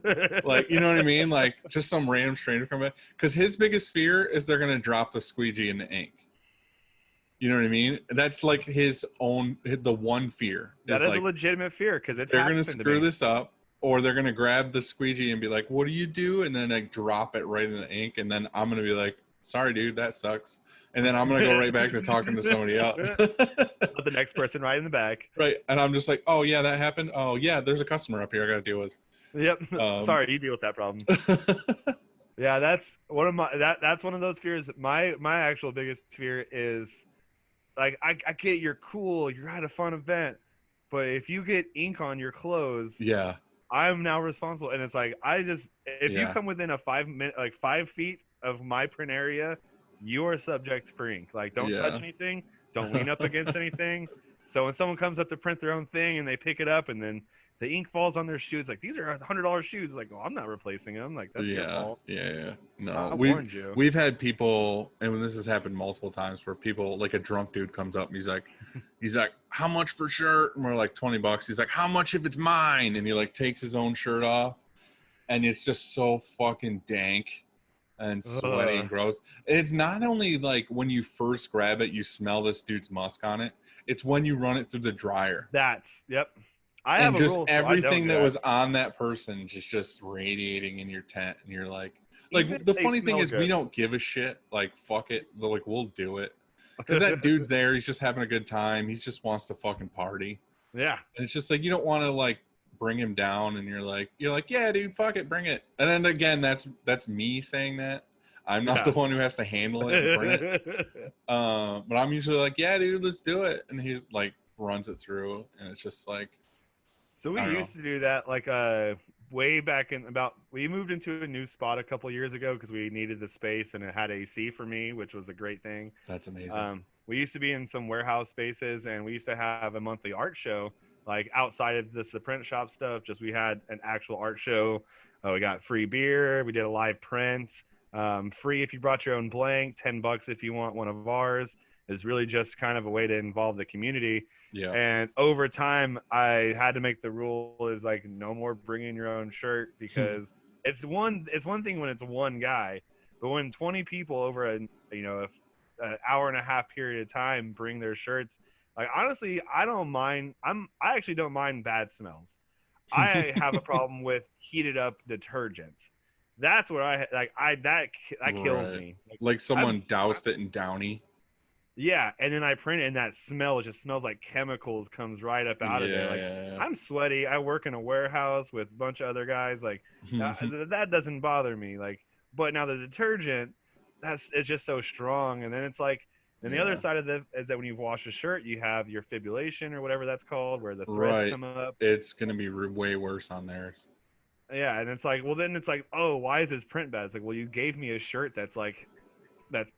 Like, you know what I mean? Like just some random stranger come back, because his biggest fear is they're gonna drop the squeegee in the ink. You know what I mean? That's like the one fear. That is like, a legitimate fear because they're gonna screw this up, or they're gonna grab the squeegee and be like, "What do you do?" And then like drop it right in the ink, and then I'm gonna be like, "Sorry, dude, that sucks." And then I'm gonna go right back to talking to somebody else. Let the next person right in the back. Right, and I'm just like, "Oh yeah, that happened. Oh yeah, there's a customer up here I gotta deal with." Yep. Sorry, you deal with that problem. Yeah, that's one of that's one of those fears. My actual biggest fear is like I get you're cool, you're at a fun event, but if you get ink on your clothes, yeah, I'm now responsible. And it's like if you come within a 5 feet of my print area, you are subject for ink. Like don't touch anything, don't lean up against anything. So when someone comes up to print their own thing and they pick it up and then the ink falls on their shoes, like these are $100 shoes. Like, oh, I'm not replacing them. Like that's your fault. Yeah. No, I warned you. We've had people, and this has happened multiple times, where people like a drunk dude comes up and he's like, "How much for shirt?" And we're like, $20. He's like, "How much if it's mine?" And he like takes his own shirt off, and it's just so fucking dank and sweaty and gross. It's not only like when you first grab it, you smell this dude's musk on it. It's when you run it through the dryer. Yep. I have just everything that was on that person just radiating in your tent, and you're like the funny thing is we don't give a shit. Like fuck it, like we'll do it because that dude's there. He's just having a good time. He just wants to fucking party. Yeah, and it's just like you don't want to like bring him down, and you're like yeah, dude, fuck it, bring it. And then again, that's me saying that. I'm not the one who has to handle it and print it. But I'm usually like, yeah, dude, let's do it, and he like runs it through, and it's just like. So we used to do that like way back in we moved into a new spot a couple years ago because we needed the space and it had AC for me, which was a great thing. That's amazing. We used to be in some warehouse spaces and we used to have a monthly art show like outside of the print shop stuff. Just we had an actual art show. We got free beer. We did a live print. Free if you brought your own blank. $10 if you want one of ours. It's really just kind of a way to involve the community. Yeah. And over time, I had to make the rule is like no more bringing your own shirt because it's one thing when it's one guy, but when 20 people over an hour and a half period of time bring their shirts, like honestly, I actually don't mind bad smells. I have a problem with heated up detergent. That's what that kills me. Like someone doused it in Downy. Yeah, and then I print it, and that smell just smells like chemicals comes right up out of there. Like I'm sweaty. I work in a warehouse with a bunch of other guys. Like that doesn't bother me. Like, but now the detergent, it's just so strong. And then it's like, then the other side of it is that when you wash a shirt, you have your fibrillation or whatever that's called, where the threads come up. It's gonna be way worse on theirs. Yeah, and it's like, well, then it's like, oh, why is this print bad? It's like, well, you gave me a shirt that's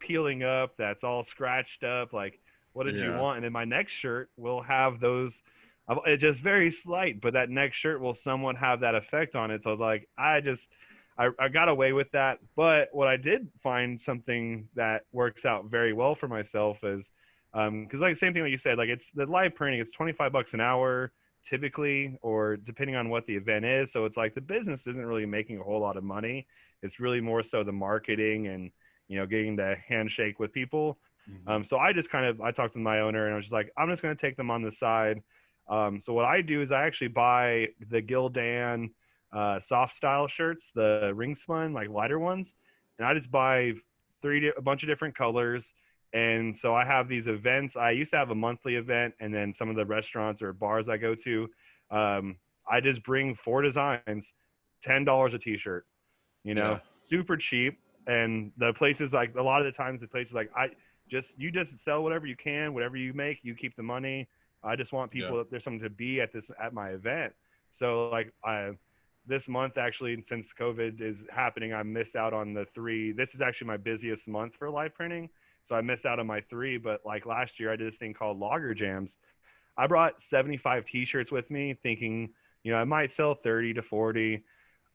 peeling up, that's all scratched up. Like, what did you want? And then my next shirt will have those. It's just very slight, but that next shirt will somewhat have that effect on it. So I was like, I got away with that. But what I did find something that works out very well for myself is, because like same thing like you said, like it's the live printing. It's $25 an hour typically, or depending on what the event is. So it's like the business isn't really making a whole lot of money. It's really more so the marketing and getting the handshake with people. Mm-hmm. So I just I talked to my owner and I was just like, I'm just going to take them on the side. So what I do is I actually buy the Gildan soft style shirts, the ring spun, like lighter ones. And I just buy a bunch of different colors. And so I have these events. I used to have a monthly event, and then some of the restaurants or bars I go to, I just bring 4 designs, $10 a t-shirt, super cheap. And the places, like a lot of the times the places like you just sell whatever you can, whatever you make, you keep the money. I just want people that there's something to be at my event. So like this month actually, since COVID is happening, I missed out on the 3. This is actually my busiest month for live printing. So I missed out on my 3, but like last year I did this thing called Logger Jams. I brought 75 t-shirts with me thinking, I might sell 30 to 40.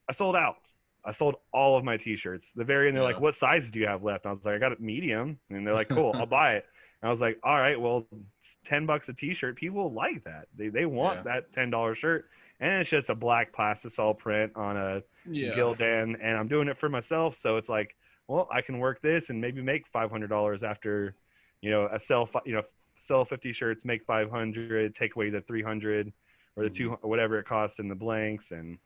I sold out. I sold all of my t-shirts. The very end, they're like, what size do you have left? And I was like, I got a medium. And they're like, cool, I'll buy it. And I was like, all right, well, it's $10 a t-shirt. People like that. They want that $10 shirt. And it's just a black plastisol print on a Gildan, and I'm doing it for myself. So it's like, well, I can work this and maybe make $500 after, sell 50 shirts, make 500, take away the 300 or the 200, whatever it costs in the blanks. And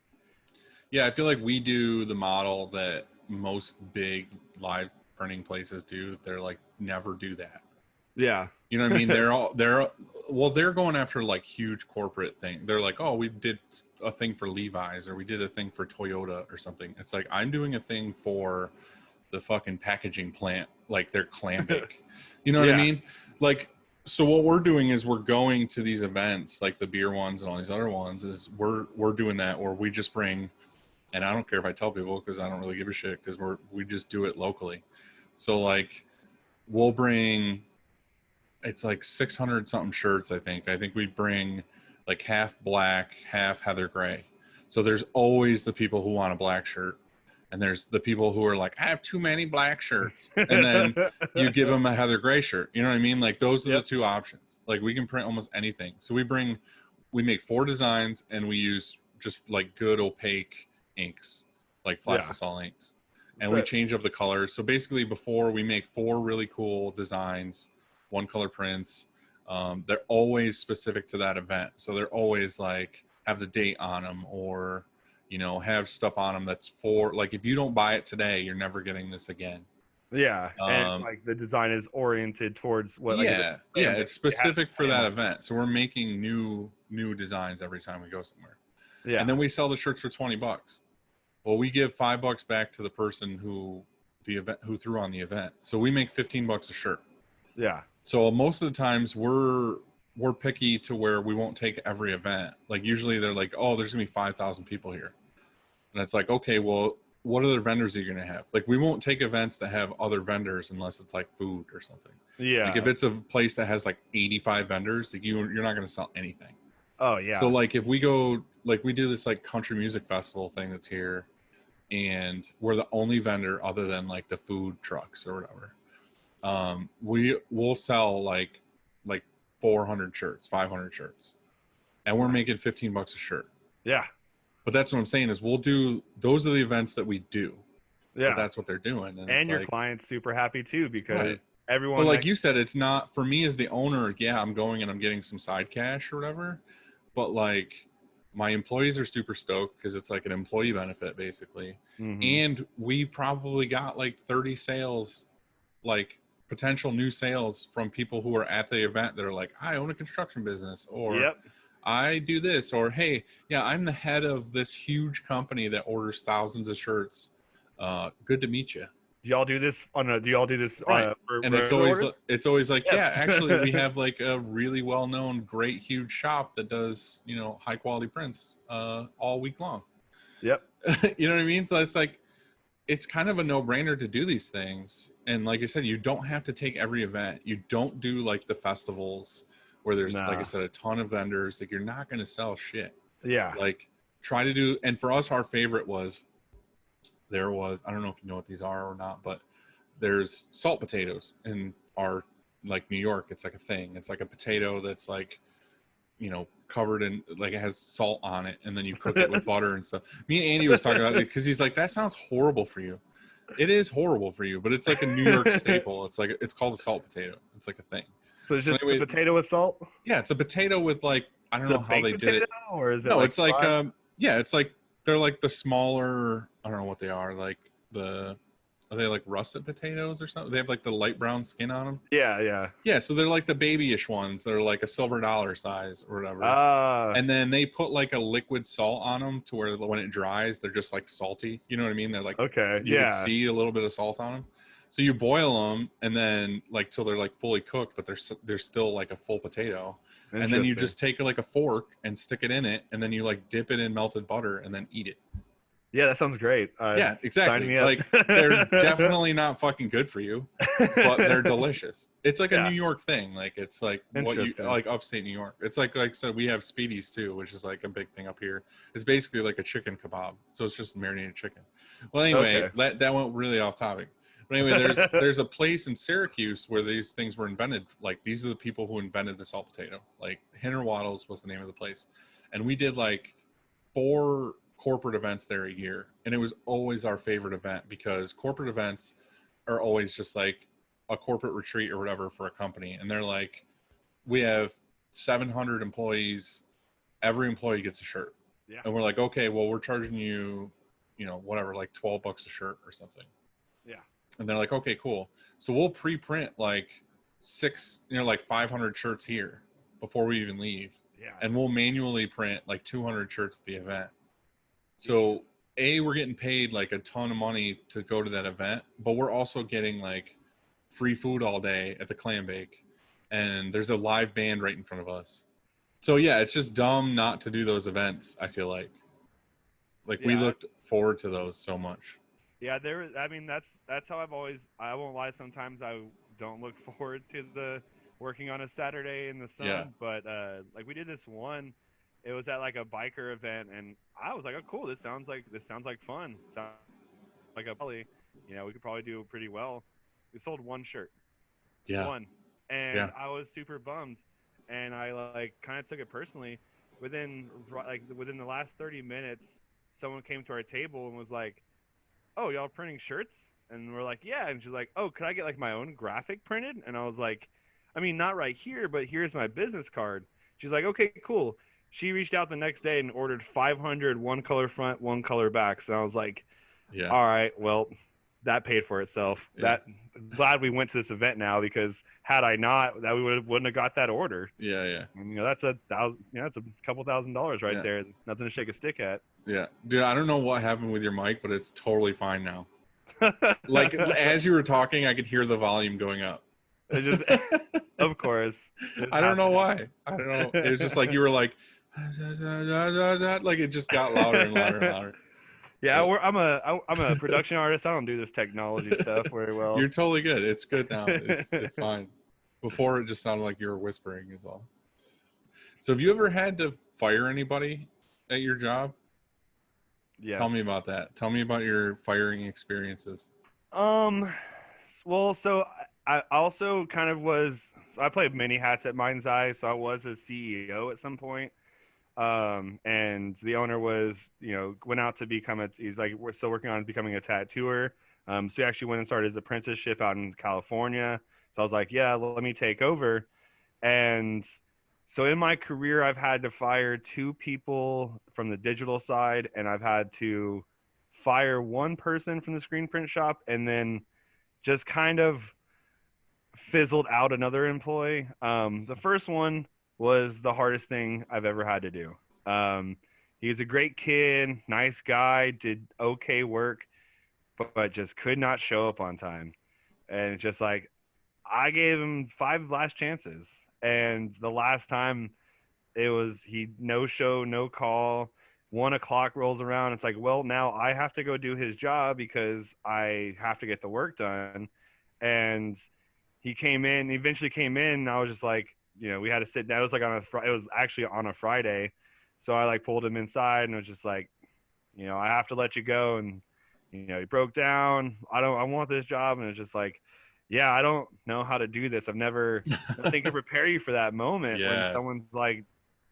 yeah, I feel like we do the model that most big live printing places do. They're like, never do that. Yeah. You know what I mean? They're going after like huge corporate thing. They're like, oh, we did a thing for Levi's, or we did a thing for Toyota or something. It's like, I'm doing a thing for the fucking packaging plant, like their Clambic. You know what I mean? Like, so what we're doing is we're going to these events, like the beer ones and all these other ones, is we're doing that, where we just bring, and I don't care if I tell people because I don't really give a shit, because we just do it locally. So like, we'll bring, it's like 600 something shirts. I think we bring like half black, half heather gray. So there's always the people who want a black shirt, and there's the people who are like, I have too many black shirts. And then you give them a heather gray shirt. You know what I mean? Like, those are the two options. Like, we can print almost anything. So we make 4 designs, and we use just like good opaque inks, like plastisol inks. And we change up the colors. So basically, before, we make 4 really cool designs, 1 color prints. They're always specific to that event. So they're always like, have the date on them, or, have stuff on them that's for, like, if you don't buy it today, you're never getting this again. Yeah. And like the design is oriented towards what, it's specific for that event. So we're making new designs every time we go somewhere. Yeah. And then we sell the shirts for $20. Well, we give $5 back to the person who threw on the event. So we make $15 a shirt. Yeah. So most of the times we're picky to where we won't take every event. Like, usually they're like, oh, there's gonna be 5,000 people here. And it's like, okay, well, what other vendors are you gonna have? Like, we won't take events that have other vendors unless it's like food or something. Yeah. Like, if it's a place that has like 85 vendors, like, you're not gonna sell anything. Oh yeah. So like, if we go, like, we do this like country music festival thing that's here, and we're the only vendor other than like the food trucks or whatever. We'll sell like 400 shirts, 500 shirts, and we're making $15 a shirt. Yeah. But that's what I'm saying, is those are the events that we do. Yeah. But that's what they're doing. And your client's super happy too, because everyone. But like you said, it's not, for me as the owner, I'm going and I'm getting some side cash or whatever. But like, my employees are super stoked because it's like an employee benefit basically. Mm-hmm. And we probably got like 30 sales, like potential new sales, from people who are at the event that are like, I own a construction business, or I do this, or, hey, I'm the head of this huge company that orders thousands of shirts. Good to meet you. Do y'all do this right. And it's always like, actually, we have like a really well-known, great, huge shop that does, high quality prints all week long. Yep. You know what I mean? So it's like, it's kind of a no-brainer to do these things. And like I said, you don't have to take every event. You don't do like the festivals where there's, like I said, a ton of vendors. Like, you're not going to sell shit. Yeah. Like, try to do, and for us, our favorite was, I don't know if you know what these are or not, but there's salt potatoes in our, like, New York. It's like a thing. It's like a potato that's like, covered in, like, it has salt on it, and then you cook it with butter and stuff. Me and Andy was talking about it because he's like, that sounds horrible for you. It is horrible for you, but it's like a New York staple. It's like, it's called a salt potato. It's like a thing. So it's just a potato with salt? Yeah, it's a potato with, like, I don't know how they did it. Or is it no, it's like it's like, they're like the smaller, I don't know what they are, like are they like russet potatoes or something? They have like the light brown skin on them. Yeah, so they're like the babyish ones. They're like a silver dollar size or whatever. And then they put like a liquid salt on them to where when it dries, they're just like salty. You know what I mean? They're like, you can see a little bit of salt on them. So you boil them and then like till they're like fully cooked, but they're still like a full potato. And then you just take like a fork and stick it in it, and then you like dip it in melted butter and then eat it. Yeah, that sounds great. Yeah, Sign exactly. me up. Like they're definitely not fucking good for you, but they're delicious. It's like a Yeah. New York thing. Like it's like what you Interesting. like upstate New York. It's like I said, we have Speedies too, which is like a big thing up here. It's basically like a chicken kebab. So it's just marinated chicken. Well, anyway, Okay. that went really off topic. But anyway, there's a place in Syracuse where these things were invented. Like these are the people who invented the salt potato. Like Hinner Waddles was the name of the place, and we did like 4 corporate events there a year, and it was always our favorite event because corporate events are always just like a corporate retreat or whatever for a company, and they're like, we have 700 employees, every employee gets a shirt. Yeah. And we're like, okay, well, we're charging you, whatever, like $12 a shirt or something. Yeah. And they're like, okay, cool, so we'll pre-print like 500 shirts here before we even leave. Yeah. And we'll manually print like 200 shirts at the event. So we're getting paid like a ton of money to go to that event, but we're also getting like free food all day at the clam bake, and there's a live band right in front of us. So yeah, it's just dumb not to do those events. I feel like we looked forward to those so much. Yeah, I mean, that's how I won't lie. Sometimes I don't look forward to the working on a Saturday in the sun. Yeah. But like we did this one, it was at like a biker event, and I was like, oh, cool. This sounds like fun. Sounds like we could probably do pretty well. We sold 1 shirt. Yeah. 1, and I was super bummed, and I like kind of took it personally. Within the last 30 minutes, someone came to our table and was like, oh, y'all printing shirts? And we're like, yeah. And she's like, oh, could I get like my own graphic printed? And I was like, I mean, not right here, but here's my business card. She's like, okay, cool. She reached out the next day and ordered 500 one color front, 1 color backs. And I was like, Yeah. All right, well, that paid for itself. Yeah. Glad we went to this event now, because had I not, that we wouldn't have got that order. Yeah, yeah. And, that's that's a couple $1,000s right there. Nothing to shake a stick at. Yeah, dude, I don't know what happened with your mic, but it's totally fine now. Like as you were talking, I could hear the volume going up. Of course. I don't know why. I don't know. It was just like you were like it just got louder and louder and louder. Yeah, I'm a production artist. I don't do this technology stuff very well. You're totally good. It's good now. It's fine. Before it just sounded like you were whispering is all. So have you ever had to fire anybody at your job? Yeah. Tell me about that. Tell me about your firing experiences. Well, so I also kind of I played many hats at Mindzai, so I was a CEO at some point. And the owner went out to he's like, we're still working on becoming a tattooer. So he actually went and started his apprenticeship out in California. So I was like, yeah, let me take over. And so in my career, I've had to fire 2 people from the digital side, and I've had to fire 1 person from the screen print shop, and then just kind of fizzled out another employee. The first one was the hardest thing I've ever had to do. He's a great kid, nice guy, did okay work, but just could not show up on time. And it's just like, I gave him 5 last chances. And the last time he no show, no call. 1 o'clock rolls around. It's like, well, now I have to go do his job because I have to get the work done. And he eventually came in, and I was just like, we had to sit down. It was like it was actually on a Friday. So I like pulled him inside and was just like, I have to let you go. And, he broke down. I want this job. And it's just like, yeah, I don't know how to do this. I don't think to prepare you for that moment when someone's like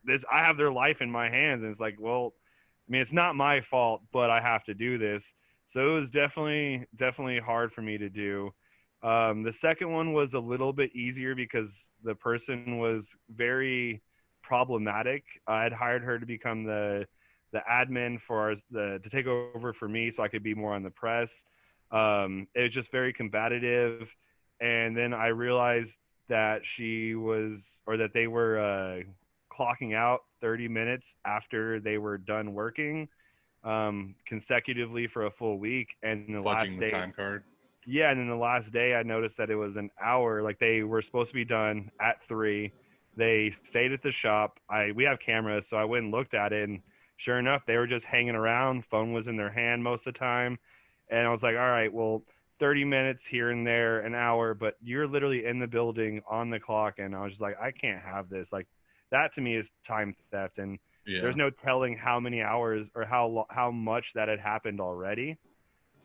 this. I have their life in my hands, and it's like, well, I mean, it's not my fault, but I have to do this. So it was definitely hard for me to do. The second one was a little bit easier because the person was very problematic. I had hired her to become the admin to take over for me, so I could be more on the press. It was just very combative. And then I realized that they were clocking out 30 minutes after they were done working consecutively for a full week. And the last day, time card. Yeah, and then the last day I noticed that it was an hour. Like they were supposed to be done at 3. They stayed at the shop. We have cameras, so I went and looked at it, and sure enough, they were just hanging around. Phone was in their hand most of the time, and I was like, all right, well, 30 minutes here and there, an hour, but you're literally in the building on the clock, and I was just like, I can't have this. Like that to me is time theft, and Yeah. there's no telling how many hours or how much that had happened already.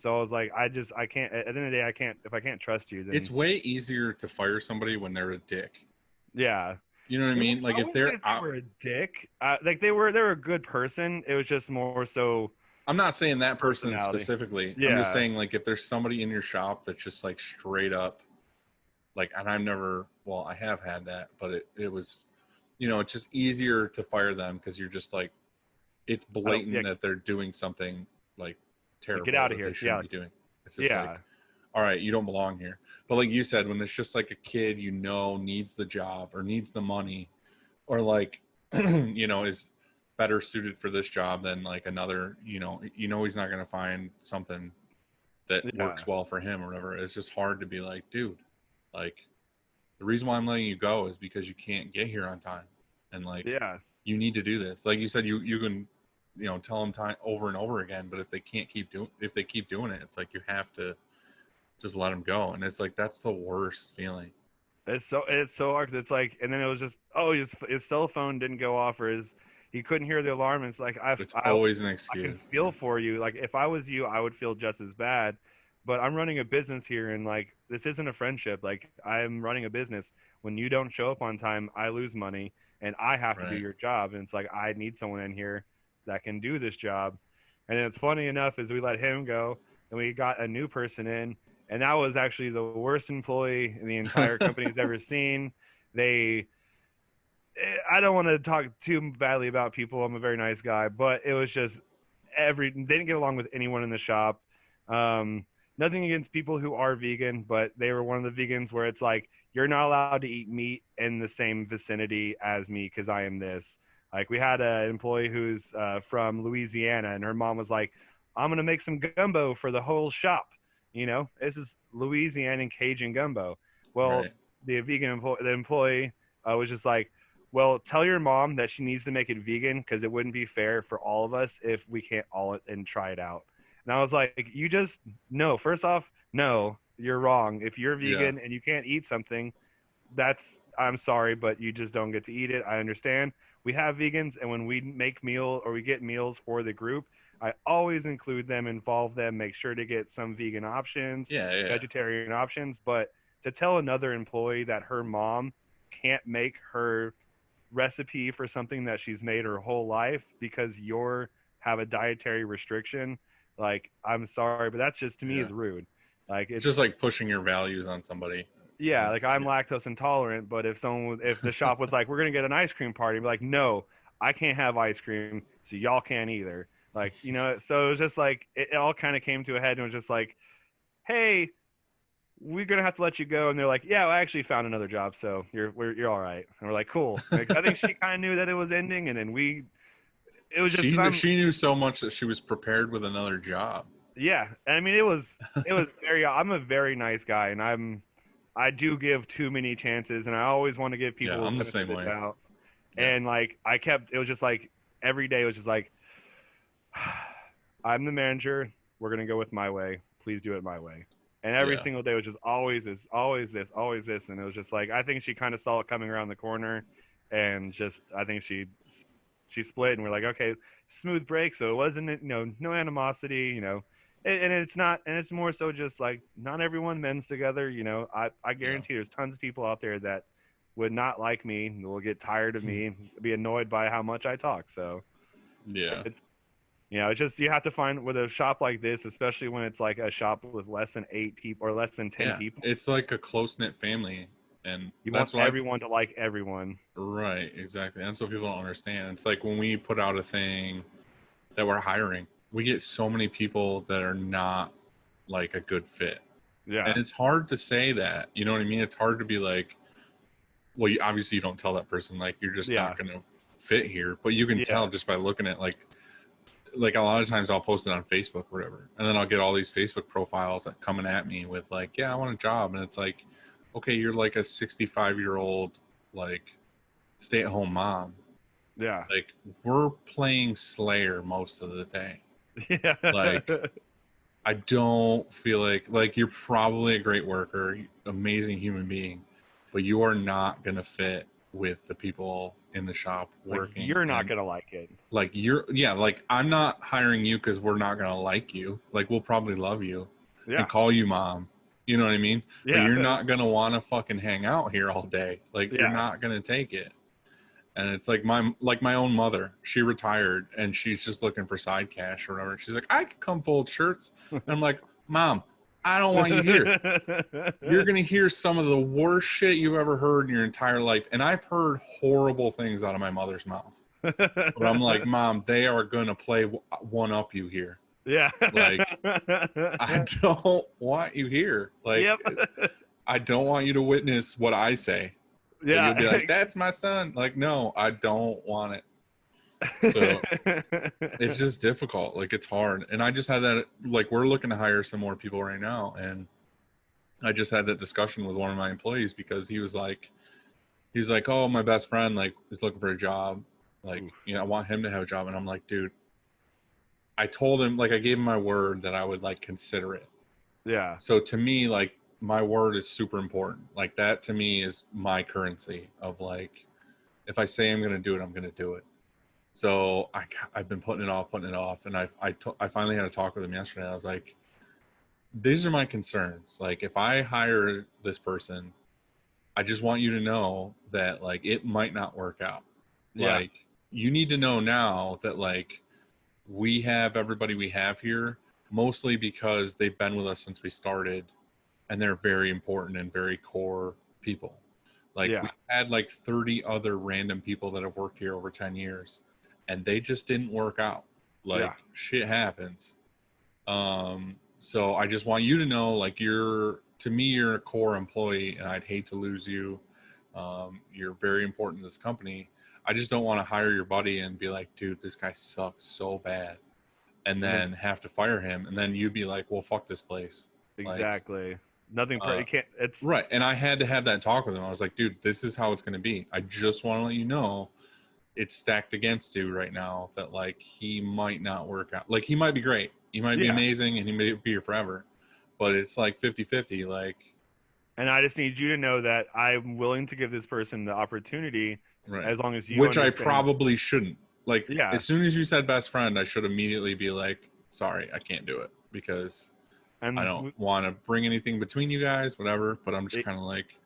So I was like, I can't. At the end of the day, I can't. If I can't trust you, then It's way easier to fire somebody when they're a dick. yeah. You know what I mean? Like I if wouldn't say they're they were a dick. Like they were a good person. It was just more so I'm not saying that person personality. specifically. I'm just Yeah. saying like if there's somebody in your shop that's just like straight up like, and I've never, well, I have had that, but it was, you know, it's just easier to fire them because you're just like, it's blatant that they're doing something like terrible Get out of that here. they shouldn't be doing. It's just Yeah. like, all right, you don't belong here. But like you said, when it's just like a kid, you know, needs the job or needs the money or like, you know, is better suited for this job than like another, you know, he's not going to find something that works well for him or whatever. It's just hard to be like, dude, like the reason why I'm letting you go is because you can't get here on time. And like, you need to do this. Like you said, you can, you know, tell them time over and over again, but if they keep doing it, it's like, you have to just let them go. And it's like, that's the worst feeling. It's so hard. It's like, and then it was just, oh, his cell phone didn't go off, or he couldn't hear the alarm. And it's like, It's always an I excuse. can feel for you. Like if I was you, I would feel just as bad. But I'm running a business here, and like this isn't a friendship. Like I'm running a business. When you don't show up on time, I lose money, and I have to do your job. And it's like I need someone in here that can do this job. And it's funny enough is we let him go, and we got a new person in, and that was actually the worst employee the entire company's ever seen. I don't want to talk too badly about people. I'm a very nice guy, but it was just they didn't get along with anyone in the shop. Nothing against people who are vegan, but they were one of the vegans where it's like, you're not allowed to eat meat in the same vicinity as me because I am this. Like we had an employee who's from Louisiana, and her mom was like, I'm going to make some gumbo for the whole shop. You know, this is Louisiana Cajun gumbo. Well, the employee was just like, well, tell your mom that she needs to make it vegan because it wouldn't be fair for all of us if we can't all and try it out. And I was like, you just, no, first off, no, you're wrong. If you're vegan and you can't eat something, I'm sorry, but you just don't get to eat it. I understand. We have vegans, and when we make or we get meals for the group, I always include them, involve them, make sure to get some vegan options, vegetarian options. But to tell another employee that her mom can't make her recipe for something that she's made her whole life because have a dietary restriction, like, I'm sorry, but that's just, to me, is rude. Like it's just like pushing your values on somebody. Yeah, like I'm lactose intolerant, but if the shop was like, we're gonna get an ice cream party, I'd be like, no, I can't have ice cream, so y'all can't either. Like, you know, so it was just like it all kind of came to a head, and it was just like, hey, we're gonna have to let you go. And they're like, yeah, well, I actually found another job, so you're all right. And we're like, cool. Like, I think she kind of knew that it was ending, and then it was just she knew so much that she was prepared with another job. Yeah, I mean, it was very. I'm a very nice guy, and I do give too many chances, and I always want to give people. Yeah, I'm the same way. Yeah. And like it was just like every day it was just like, I'm the manager. We're gonna go with my way. Please do it my way. And every single day was just always this, always this, always this, and it was just like, I think she kind of saw it coming around the corner, and just I think she split, and we're like, okay, smooth break. So it wasn't, no animosity, and it's not, and it's more so just like, not everyone mends together. I guarantee there's tons of people out there that would not like me, will get tired of me, be annoyed by how much I talk. So it's just, you have to find with a shop like this, especially when it's like a shop with less than 8 people or less than 10 people. It's like a close-knit family, and you want everyone to like everyone. Right, exactly. That's what people don't understand. It's like when we put out a thing that we're hiring, we get so many people that are not like a good fit. Yeah. And it's hard to say that, you know what I mean? It's hard to be like, well, obviously you don't tell that person, like, you're just not going to fit here, but you can tell just by looking at, like, like a lot of times I'll post it on Facebook or whatever, and then I'll get all these Facebook profiles that coming at me with like, yeah, I want a job, and it's like, okay, you're like a 65-year-old like stay-at-home mom. Yeah. Like, we're playing Slayer most of the day. Yeah. Like, I don't feel like you're probably a great worker, amazing human being, but you are not gonna fit with the people in the shop Like, working. you're not And gonna like it. like like I'm not hiring you because we're not gonna like you. Like, we'll probably love you and Yeah. call you mom. You know what I mean? But Yeah. you're not gonna want to fucking hang out here all day. Like, you're Yeah. not gonna take it. And it's like my own mother. She retired and she's just looking for side cash or whatever. She's like, I could come fold shirts. And I'm like, Mom, I don't want you here. You're gonna hear some of the worst shit you've ever heard in your entire life. And I've heard horrible things out of my mother's mouth. But I'm like, Mom, they are gonna play one up you here. Yeah. Like, I don't want you here. Like, Yep. I don't want you to witness what I say. Like, Yeah. you'll be like, that's my son. Like, no, I don't want it. So it's just difficult. Like, it's hard. And I just had that, like, we're looking to hire some more people right now. And I just had that discussion with one of my employees because he was like, oh, my best friend, like, is looking for a job. Like, you know, I want him to have a job. And I'm like, dude, I told him, like, I gave him my word that I would, like, consider it. Yeah. So to me, like, my word is super important. Like, that to me is my currency of, like, if I say I'm going to do it, I'm going to do it. So I've been putting it off. And I finally had a talk with him yesterday. I was like, these are my concerns. Like, if I hire this person, I just want you to know that, like, it might not work out. Yeah. Like, you need to know now that, like, we have everybody we have here mostly because they've been with us since we started, and they're very important and very core people. Like, Yeah. we had like 30 other random people that have worked here over 10 years, and they just didn't work out. Like, Yeah. shit happens. So I just want you to know, like, to me, you're a core employee, and I'd hate to lose you. You're very important to this company. I just don't want to hire your buddy and be like, dude, this guy sucks so bad, and then have to fire him, and then you'd be like, well, fuck this place. Exactly. Like, Nothing. You can't. It's right. And I had to have that talk with him. I was like, dude, this is how it's going to be. I just want to let you know it's stacked against you right now that, like, he might not work out. Like, he might be great. He might be amazing, and he may be here forever. But it's like 50-50. Like, and I just need you to know that I'm willing to give this person the opportunity, right. as long as you Which understand. I probably shouldn't. Like, Yeah. as soon as you said best friend, I should immediately be like, sorry, I can't do it because And I don't want to bring anything between you guys, whatever. But I'm just kind of like,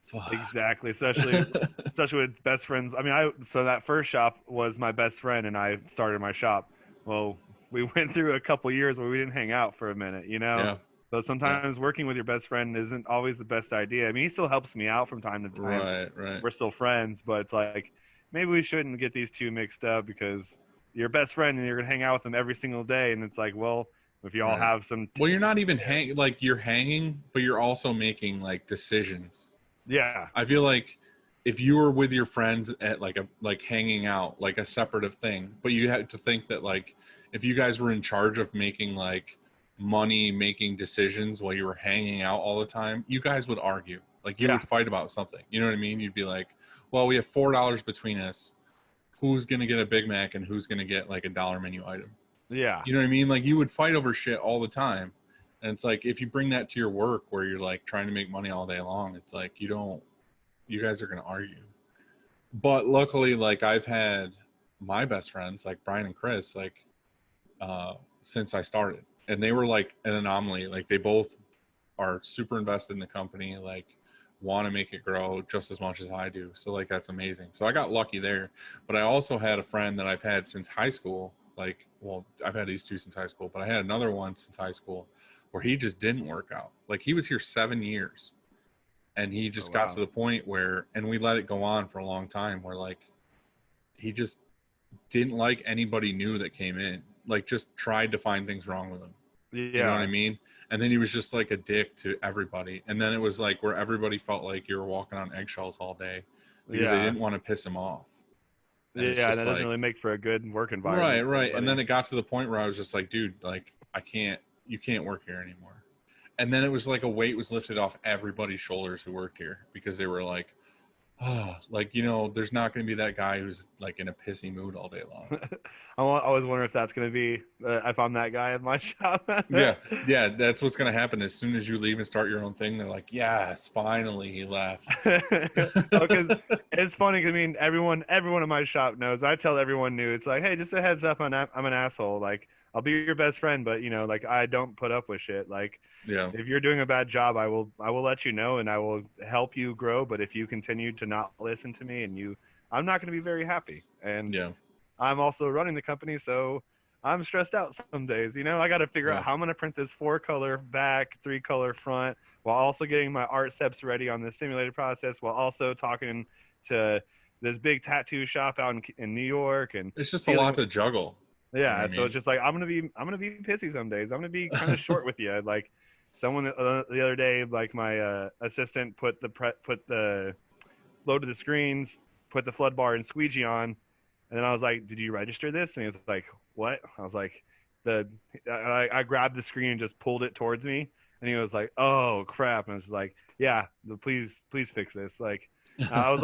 fuck. Exactly, especially with best friends. I mean, so that first shop was my best friend, and I started my shop. Well, we went through a couple years where we didn't hang out for a minute, you know. Yeah. So sometimes working with your best friend isn't always the best idea. I mean, he still helps me out from time to time. Right. We're still friends, but it's like, maybe we shouldn't get these two mixed up because you're best friend and you're gonna hang out with them every single day, and it's like, well, if you all have some. Well, you're not even like, you're hanging, but you're also making, like, decisions. Yeah. I feel like if you were with your friends at like hanging out, like a separative thing, but you had to think that, like, if you guys were in charge of making, like, money making decisions while you were hanging out all the time, you guys would argue. Like, you would fight about something. You know what I mean? You'd be like, well, we have $4 between us. Who's going to get a Big Mac and who's going to get, like, a dollar menu item? Yeah. You know what I mean? Like, you would fight over shit all the time. And it's like, if you bring that to your work where you're, like, trying to make money all day long, it's like, you guys are going to argue. But luckily, like, I've had my best friends, like Brian and Chris, like, since I started. And they were, like, an anomaly. Like, they both are super invested in the company, like, want to make it grow just as much as I do. So, like, that's amazing. So I got lucky there. But I also had a friend that I've had since high school. Like, well, I've had these two since high school, but I had another one since high school where he just didn't work out. Like, he was here 7 years, and he just got to the point where, and we let it go on for a long time, where, like, he just didn't like anybody new that came in. Like, just tried to find things wrong with him. Yeah. You know what I mean? And then he was just, like, a dick to everybody. And then it was like where everybody felt like you were walking on eggshells all day because they didn't want to piss him off. And it's Yeah, just that doesn't like, really make for a good work right, environment for right. And anybody. then it got to the point where I was just like, dude, like you can't work here anymore. And then it was like a weight was lifted off everybody's shoulders who worked here because they were like, oh, like, there's not going to be that guy who's like in a pissy mood all day long. I always wonder if that's going to be if I'm that guy at my shop. Yeah, yeah, that's what's going to happen as soon as you leave and start your own thing. They're like, yes, finally he left. Oh, because it's funny. 'Cause, I mean, everyone in my shop knows. I tell everyone new. It's like, hey, just a heads up, I'm an asshole. Like, I'll be your best friend, but like I don't put up with shit. Like, Yeah, if you're doing a bad job, I will let you know and I will help you grow. But if you continue to not listen to me I'm not going to be very happy. And yeah, I'm also running the company, so I'm stressed out some days. I got to figure yeah. out how I'm going to print this 4-color back, 3-color front, while also getting my art steps ready on the simulated process, while also talking to this big tattoo shop out in New York and It's just a dealing lot with, to juggle. You know what yeah. I So mean? it's just like I'm gonna be pissy some days. I'm gonna be kind of short with you. Like someone the other day, like my assistant put the loaded the screens, put the flood bar and squeegee on, and then I was like, "Did you register this?" And he was like, "What?" I was like, "The." I grabbed the screen and just pulled it towards me, and he was like, "Oh crap!" And I was just like, "Yeah, please fix this." Like, I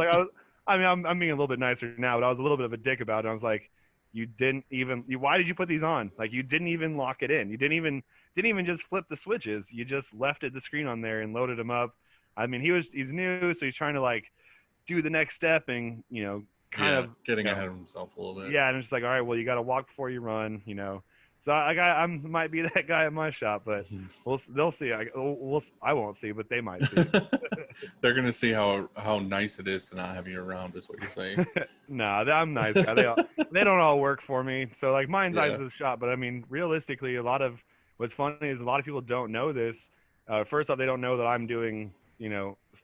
mean, I'm being a little bit nicer now, but I was a little bit of a dick about it. I was like, "You didn't even. Why did you put these on? Like, you didn't even lock it in. You didn't even just flip the switches. You just left the screen on there and loaded them up." I mean, he's new, so he's trying to like do the next step and kind Yeah, of getting ahead of himself a little bit. yeah, and it's like, all right, well, you got to walk before you run. So I might be that guy at my shop, but they'll see. I won't see, but they might see. They're gonna see how nice it is to not have you around, is what you're saying. Nah, I'm nice guy. They don't all work for me. So like Mindzai Yeah, is a shop, but I mean realistically, a lot of what's funny is a lot of people don't know this. First off, they don't know that I'm doing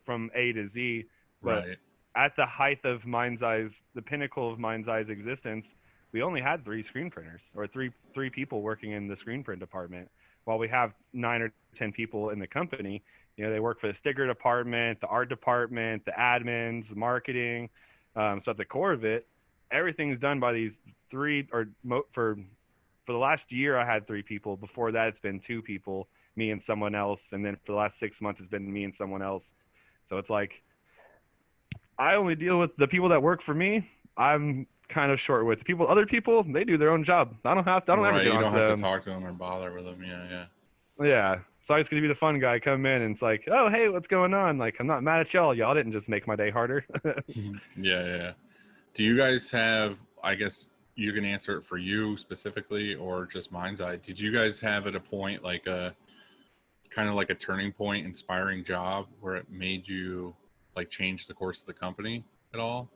from A to Z, but right. at the height of the pinnacle of Mindzai's existence, we only had 3 screen printers or three people working in the screen print department. While we have 9 or 10 people in the company, they work for the sticker department, the art department, the admins, the marketing. So at the core of it, everything's done by these three for the last year. I had 3 people. Before that, it's been 2 people, me and someone else, and then for the last 6 months, it's been me and someone else. So it's like I only deal with the people that work for me. I'm kind of short with other people. They do their own job. I don't ever Right. get You don't onto have to them. talk to them or bother with them. Yeah, yeah. Yeah. So I was gonna be the fun guy, come in and it's like, oh hey, what's going on? Like I'm not mad at y'all. Y'all didn't just make my day harder. Yeah, yeah. Do you guys have, I guess you can answer it for you specifically or just mind's eye. Did you guys have at a point like a kind of like a turning point, inspiring job where it made you like change the course of the company at all?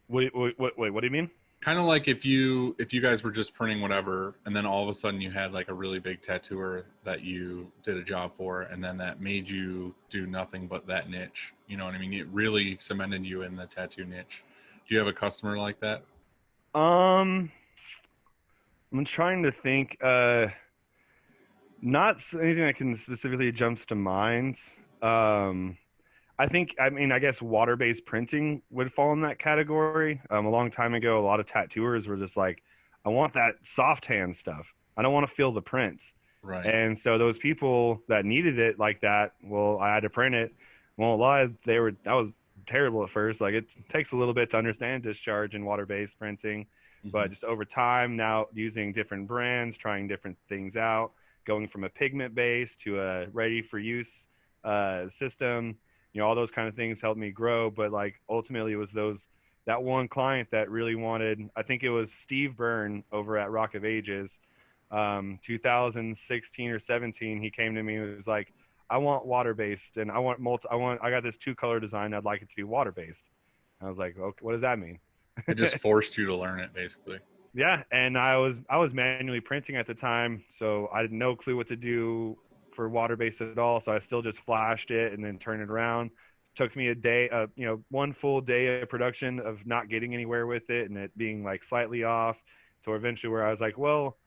Wait, what do you mean? Kind of like if you guys were just printing whatever and then all of a sudden you had like a really big tattooer that you did a job for and then that made you do nothing but that niche. You know what I mean? It really cemented you in the tattoo niche. Do you have a customer like that? Um, I'm trying to think. Not anything that can specifically jumps to mind. Um, I mean, I guess water-based printing would fall in that category. A long time ago, a lot of tattooers were just like, I want that soft hand stuff. I don't want to feel the prints. Right. And so those people that needed it like that, well, I had to print it. Won't lie, that was terrible at first. Like it takes a little bit to understand discharge in water-based printing, Hmm. but just over time now using different brands, trying different things out, going from a pigment base to a ready for use system, all those kind of things helped me grow. But like ultimately it was that one client that really wanted, I think it was Steve Byrne over at Rock of Ages, 2016 or 17. He came to me and was like, I want water based and I got this 2-color design. I'd like it to be water based. I was like, okay, what does that mean? It just forced you to learn it basically. Yeah, and I was manually printing at the time, so I had no clue what to do for water based at all. So I still just flashed it and then turned it around. Took me a day, one full day of production of not getting anywhere with it and it being like slightly off. To eventually where I was like, well,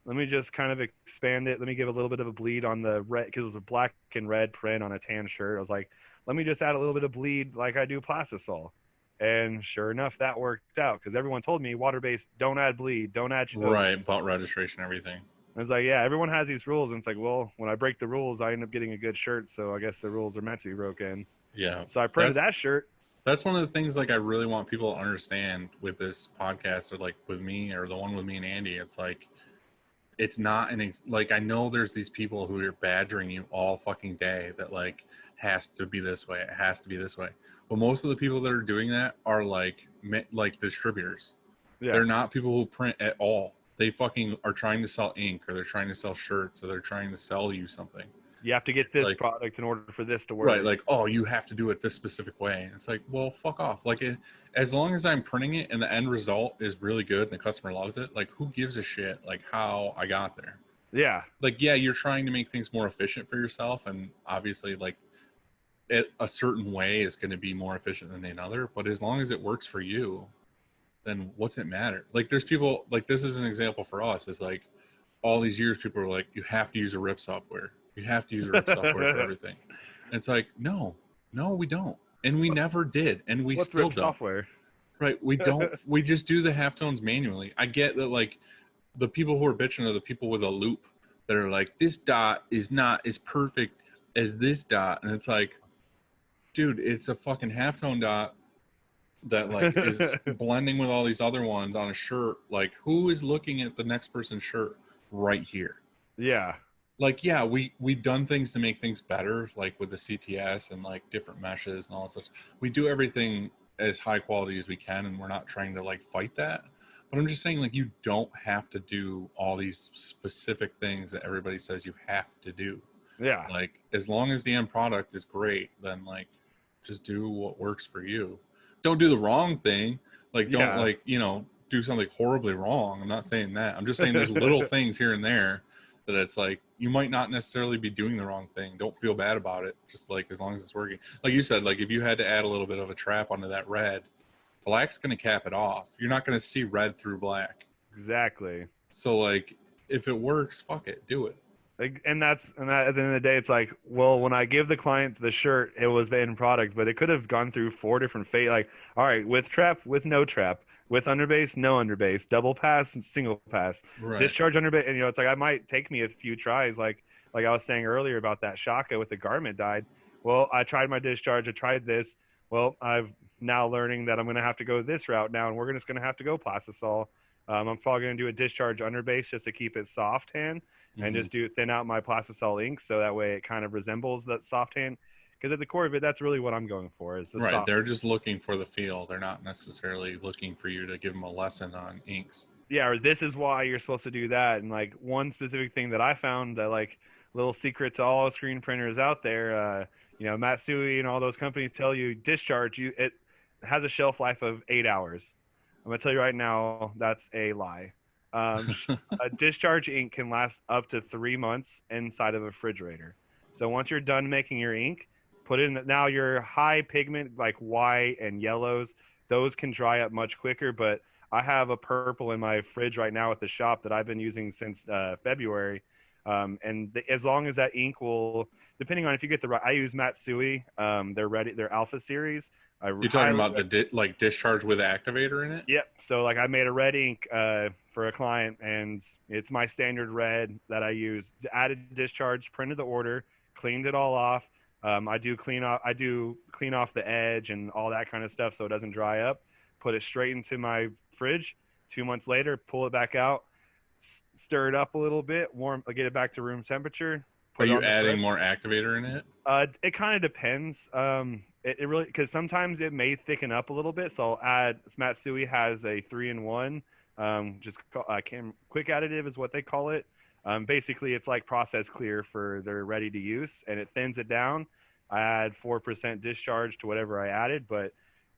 let me just kind of expand it. Let me give a little bit of a bleed on the red because it was a black and red print on a tan shirt. I was like, let me just add a little bit of bleed like I do plastisol, And sure enough, that worked out because everyone told me water-based, don't add bleed, don't add chokes. Right, about registration, everything. I was like, yeah, everyone has these rules, and it's like, well, when I break the rules, I end up getting a good shirt, so I guess the rules are meant to be broken. Yeah, So I printed that shirt. That's one of the things like I really want people to understand with this podcast, or like with me, or the one with me and Andy. It's like, it's not like, I know there's these people who are badgering you all fucking day that like has to be this way, it has to be this way. But most of the people that are doing that are like distributors. Yeah. They're not people who print at all. They fucking are trying to sell ink, or they're trying to sell shirts, or they're trying to sell you something. You have to get this like, product in order for this to work. Right, like, oh, you have to do it this specific way. And it's like, well, fuck off. Like, as long as I'm printing it and the end result is really good and the customer loves it, like, who gives a shit like how I got there? Yeah. Like, yeah, you're trying to make things more efficient for yourself, and obviously, like, a certain way is going to be more efficient than another. But as long as it works for you, then what's it matter? Like, there's people, like, this is an example for us, is like, all these years people are like, you have to use a RIP software. You have to use a RIP software for everything. And it's like, no, we don't. And we never did. And we still RIP don't. Software? Right. We don't. We just do the halftones manually. I get that, like, the people who are bitching are the people with a loop that are like, this dot is not as perfect as this dot. And it's like, dude, it's a fucking halftone dot that like is blending with all these other ones on a shirt. Like, who is looking at the next person's shirt right here? Yeah. Like, yeah, we've done things to make things better, like with the CTS and like different meshes and all that stuff. We do everything as high quality as we can, and we're not trying to like fight that. But I'm just saying, like, you don't have to do all these specific things that everybody says you have to do. Yeah. Like, as long as the end product is great, then like just do what works for you. Don't do the wrong thing. Like, don't like, you know, do something horribly wrong. I'm not saying that. I'm just saying there's little things here and there that it's like, you might not necessarily be doing the wrong thing. Don't feel bad about it. Just like, as long as it's working. Like you said, like if you had to add a little bit of a trap onto that red, black's going to cap it off. You're not going to see red through black. Exactly. So like, if it works, fuck it, do it. Like, and at the end of the day, it's like, well, when I give the client the shirt, it was the end product, but it could have gone through 4 different like, all right, with trap, with no trap, with underbase, no underbase, double pass, single pass, Right. discharge underbase. And, you know, it's like, I might take me a few tries. Like I was saying earlier about that Shaka with the garment dyed. Well, I tried my discharge. I tried this. Well, I've now learning that I'm going to have to go this route now, and we're just going to have to go plastisol. I'm probably going to do a discharge underbase just to keep it soft hand. And just thin out my plastisol ink so that way it kind of resembles that soft hand. Because at the core of it, that's really what I'm going for. Is the right. soft They're just looking for the feel. They're not necessarily looking for you to give them a lesson on inks. Yeah, or this is why you're supposed to do that. And like one specific thing that I found, that like little secret to all screen printers out there, you know, Matsui and all those companies tell you discharge, it has a shelf life of 8 hours. I'm going to tell you right now, that's a lie. A discharge ink can last up to 3 months inside of a refrigerator. So once you're done making your ink, put in now your high pigment like white and yellows, those can dry up much quicker. But I have a purple in my fridge right now at the shop that I've been using since February. As long as that ink will, depending on if you get the right, I use Matsui, their Alpha series. You're talking about the discharge with activator in it? Yep. So like I made a red ink for a client, and it's my standard red that I use. Added discharge, printed the order, cleaned it all off. I do clean off the edge and all that kind of stuff so it doesn't dry up. Put it straight into my fridge. 2 months later, pull it back out, stir it up a little bit, get it back to room temperature. Are you adding more activator in it? It kind of depends. It really, because sometimes it may thicken up a little bit. So I'll add. Matsui has a 3-in-1. Quick additive is what they call it. Basically, it's like process clear for their ready to use, and it thins it down. I add 4% discharge to whatever I added, but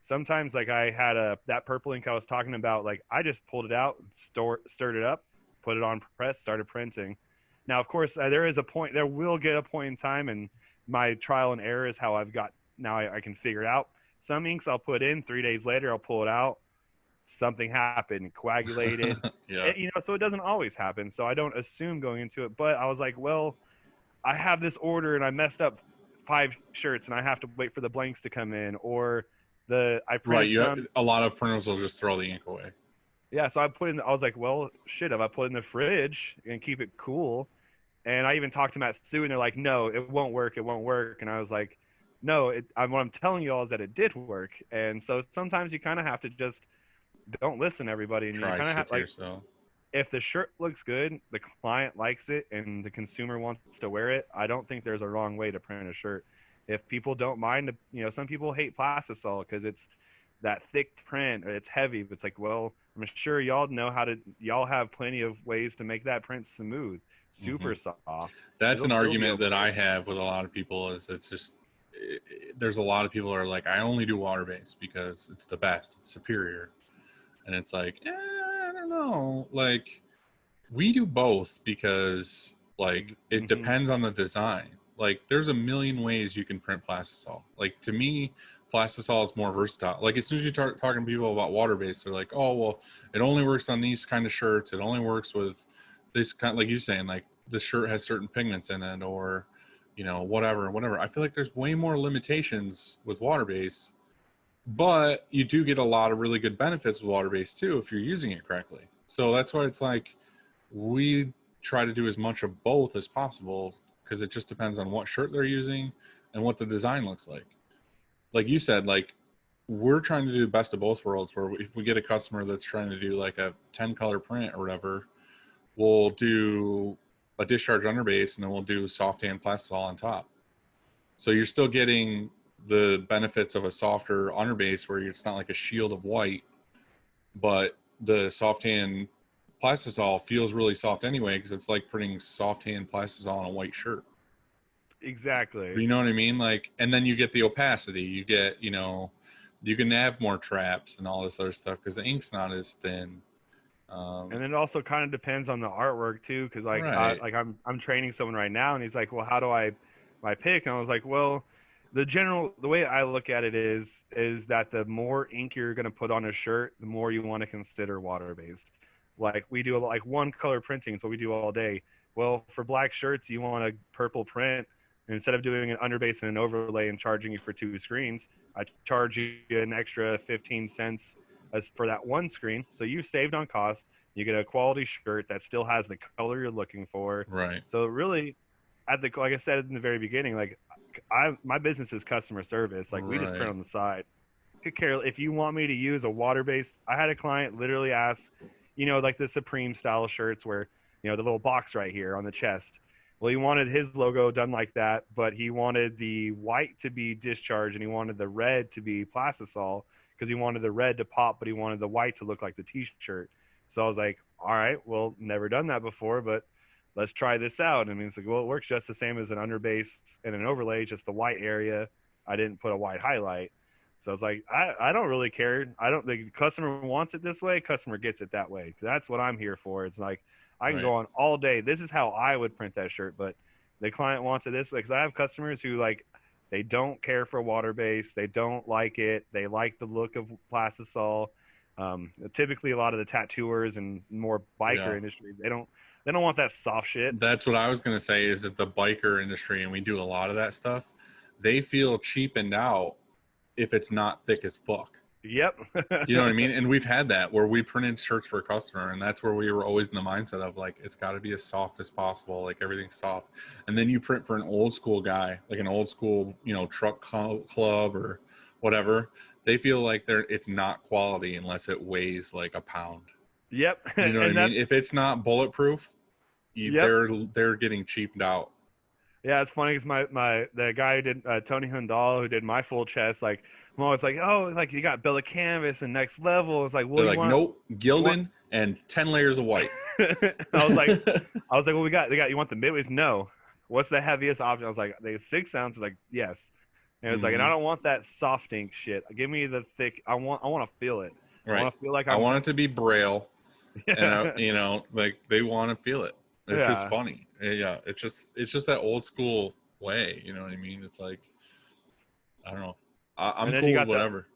sometimes like I had that purple ink I was talking about. Like I just pulled it out, stirred it up, put it on press, started printing. Now, of course, there will get a point in time, and my trial and error is how I've got, now I can figure it out. Some inks I'll put in, 3 days later, I'll pull it out. Something happened, coagulated. Yeah. So it doesn't always happen. So I don't assume going into it, but I was like, well, I have this order and I messed up 5 shirts and I have to wait for the blanks to come in, or I Right. printed some. A lot of printers will just throw the ink away. Yeah, so I was like, well, shit, if I put it in the fridge and keep it cool, and I even talked to Matsu, and they're like, no, it won't work, it won't work, and I was like, no, what I'm telling you all is that it did work, and so sometimes you kind of have to just don't listen to everybody, and you Try kind of have shit to like, yourself. if the shirt looks good, the client likes it, and the consumer wants to wear it, I don't think there's a wrong way to print a shirt. If people don't mind, some people hate plastisol because it's that thick print, or it's heavy. But it's like, well, I'm sure y'all know y'all have plenty of ways to make that print smooth, Hmm. super soft. That's It'll an still be argument that okay. I have with a lot of people. Is it's just there's a lot of people that are like, I only do water based because it's the best, it's superior, and it's like, I don't know. Like, we do both because like it Mm-hmm. depends on the design. Like, there's a million ways you can print plastisol. Like, to me, plastisol is more versatile. Like, as soon as you start talking to people about water based, they're like, oh well, it only works on these kind of shirts, it only works with this kind, like you saying, like the shirt has certain pigments in it, or whatever. I feel like there's way more limitations with water based, but you do get a lot of really good benefits with water based too if you're using it correctly. So that's why it's like we try to do as much of both as possible, because it just depends on what shirt they're using and what the design looks like. Like you said, like, we're trying to do the best of both worlds, where if we get a customer that's trying to do like a 10 color print or whatever, we'll do a discharge underbase and then we'll do soft hand plastisol on top. So you're still getting the benefits of a softer underbase where it's not like a shield of white, but the soft hand plastisol feels really soft anyway, because it's like putting soft hand plastisol on a white shirt. Exactly. You know what I mean? Like, and then you get the opacity. You get, you can have more traps and all this other stuff because the ink's not as thin. And then it also kind of depends on the artwork too, because Right. I'm training someone right now, and he's like, well, how do I pick? And I was like, well, the way I look at it is that the more ink you're going to put on a shirt, the more you want to consider water based. Like we do like one color printing, is what we do all day. Well, for black shirts, you want a purple print. And instead of doing an underbase and an overlay and charging you for two screens, I charge you an extra 15 cents as for that one screen. So you saved on cost. You get a quality shirt that still has the color you're looking for. Right. So really, like I said in the very beginning, like my business is customer service. Like we just print Right. on the side. Could care if you want me to use a water based. I had a client literally ask, like the Supreme style shirts where the little box right here on the chest. Well, he wanted his logo done like that, but he wanted the white to be discharged and he wanted the red to be plastisol because he wanted the red to pop, but he wanted the white to look like the T-shirt. So I was like, all right, well, never done that before, but let's try this out. I mean, it's like, well, it works just the same as an underbase and an overlay, just the white area. I didn't put a white highlight. So it's like, I don't really care. The customer wants it this way, customer gets it that way. That's what I'm here for. It's like, I can go Right. on all day. This is how I would print that shirt, but the client wants it this way because I have customers who like they don't care for water base. They don't like it. They like the look of plastisol. Typically, a lot of the tattooers and more biker Yeah. industry, they don't want that soft shit. That's what I was going to say, is that the biker industry, and we do a lot of that stuff, they feel cheapened out if it's not thick as fuck. Yep. You know what I mean? And we've had that where we printed shirts for a customer, and that's where we were always in the mindset of like, it's got to be as soft as possible, like everything's soft. And then you print for an old school guy, like an old school, truck club or whatever. They feel like it's not quality unless it weighs like a pound. Yep. You know what I And mean? that's If it's not bulletproof, yep. they're getting cheaped out. Yeah, it's funny because the guy who did Tony Hundal who did my full chest, like I'm always like, oh, like you got Bill of Canvas and Next Level. It's like, well, They're like, nope, you want. Gildan and 10 layers of white. I was like, well, they got. You want the midways? No. What's the heaviest option? I was like, they 6 ounces. Like, yes. And it's like, and I Hmm. don't want that soft ink shit. Give me the thick. I want to feel it. I Right. want to feel like I I'm. want it to be braille, and Yeah. like they want to feel it. It's just Yeah. funny. Yeah, it's just that old school way. You know what I mean? It's like, I don't know. And I'm then you cool with got the whatever.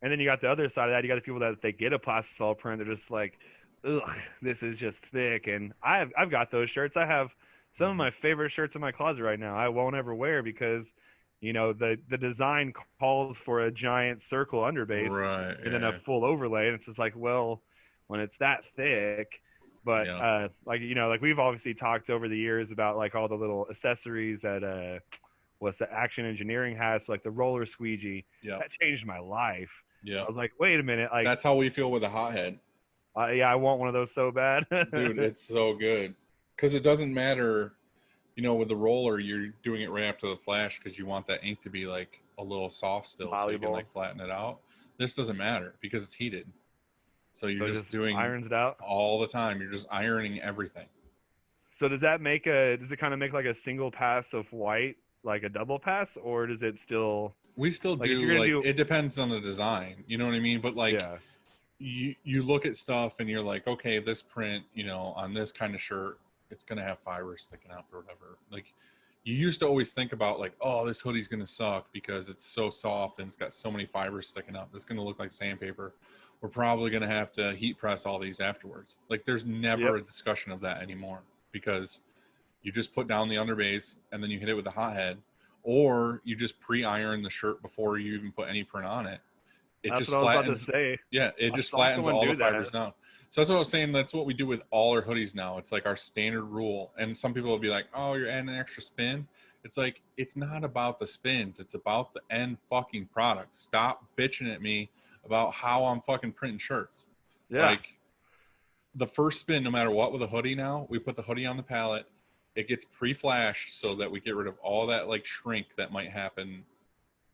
And then you got the other side of that. You got the people that if they get a plastisol print, they're just like, ugh, this is just thick. And I've got those shirts. I have some of Hmm. my favorite shirts in my closet right now. I won't ever wear because you know, the design calls for a giant circle underbase Right. and then a full overlay, and it's just like, well, when it's that thick. But Yeah. like, you know, like we've obviously talked over the years about like all the little accessories that what's the Action Engineering has, so like the roller squeegee. Yeah. That changed my life. Yeah. I was like, wait a minute, like That's how we feel with a hothead. yeah, I want one of those so bad. Dude, it's so good. Because it doesn't matter, you know, with the roller, you're doing it right after the flash because you want that ink to be like a little soft still so you can Malleable. like flatten it out. This doesn't matter because it's heated. So you're So it just just doing irons it out. all the time. You're just ironing everything. So does it kind of make like a single pass of white, like a double pass, or does it still We still like if do you're gonna like do it depends on the design. You know what I mean? But like yeah. you look at stuff and you're like, okay, this print, you know, on this kind of shirt, it's gonna have fibers sticking out or whatever. Like you used to always think about like, oh, this hoodie's gonna suck because it's so soft and it's got so many fibers sticking up. It's gonna look like sandpaper. We're probably gonna have to heat press all these afterwards. Like there's never Yep. a discussion of that anymore because you just put down the underbase and then you hit it with the hothead, or you just pre-iron the shirt before you even put any print on it. It That's just what I was about to flattens. say. Yeah, it I just saw flattens someone all the do fibers that. down. So that's what I was saying. That's what we do with all our hoodies now. It's like our standard rule. And some people will be like, "Oh, you're adding an extra spin." It's like it's not about the spins. It's about the end fucking product. Stop bitching at me about how I'm fucking printing shirts. Yeah. Like the first spin, no matter what, with a hoodie now, we put the hoodie on the pallet. It gets pre-flashed so that we get rid of all that like shrink that might happen.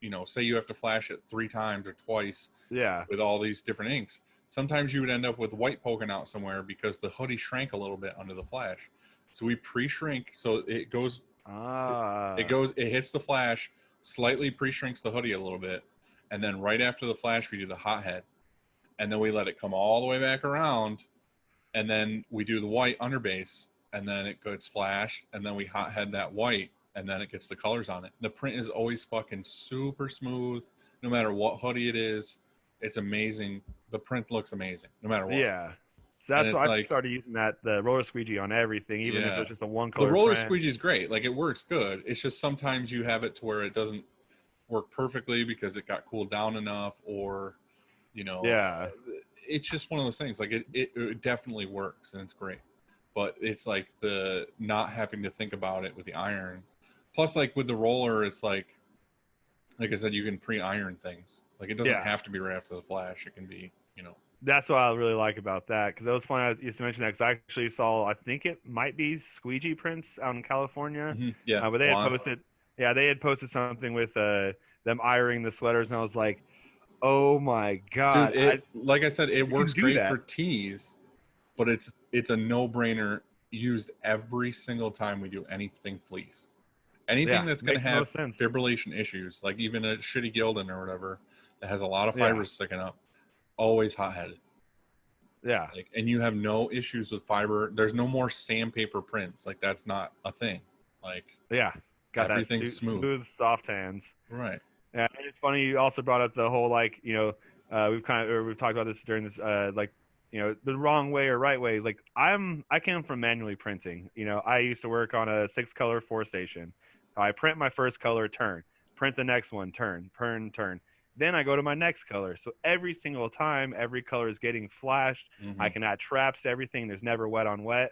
You know, say you have to flash it 3 times or twice Yeah. with all these different inks. Sometimes you would end up with white poking out somewhere because the hoodie shrank a little bit under the flash. So we pre-shrink so it goes, Ah. it hits the flash, slightly pre-shrinks the hoodie a little bit, and then right after the flash we do the hothead, and then we let it come all the way back around, and then we do the white underbase, and then it gets flashed, and then we hothead that white, and then it gets the colors on it. The print is always fucking super smooth, no matter what hoodie it is. It's amazing. The print looks amazing, no matter what. Yeah. So And that's it's why I like, started using the roller squeegee on everything, even if it yeah, was just a one the color roller print. squeegee is great. Like it works good. It's just sometimes you have it to where it doesn't work perfectly because it got cooled down enough, or you know, Yeah. it's just one of those things. Like it definitely works and it's great, but it's like the not having to think about it with the iron. Plus, like with the roller, it's like I said, you can pre-iron things. Like it doesn't Yeah. have to be right after the flash. It can be, you know. That's what I really like about that, because it was funny I used to mention that, because I actually saw, I think it might be squeegee prints out in California, Yeah, but they had blonde. posted, yeah, they had posted something with them ironing the sweaters, and I was like, oh my Dude, god, it like I said, it you can works do great that. for tees, but it's a no-brainer used every single time we do anything fleece. Anything Yeah, that's going to makes the have most sense. fibrillation issues, like even a shitty Gildan or whatever that has a lot of Yeah, fibers sticking up, always hot-headed. yeah, Like, and you have no issues with fiber. There's no more sandpaper prints. Like that's not a thing. Like yeah. Got that everything's smooth. smooth, soft hands. Right. Yeah, and it's funny. You also brought up the whole like, we've talked about this during this like, the wrong way or right way. Like I came from manually printing. I used to work on a 6-color 4-station. I print my first color, turn, print the next one, turn, turn. Then I go to my next color. So every single time, every color is getting flashed. I can add traps to everything. There's never wet on wet.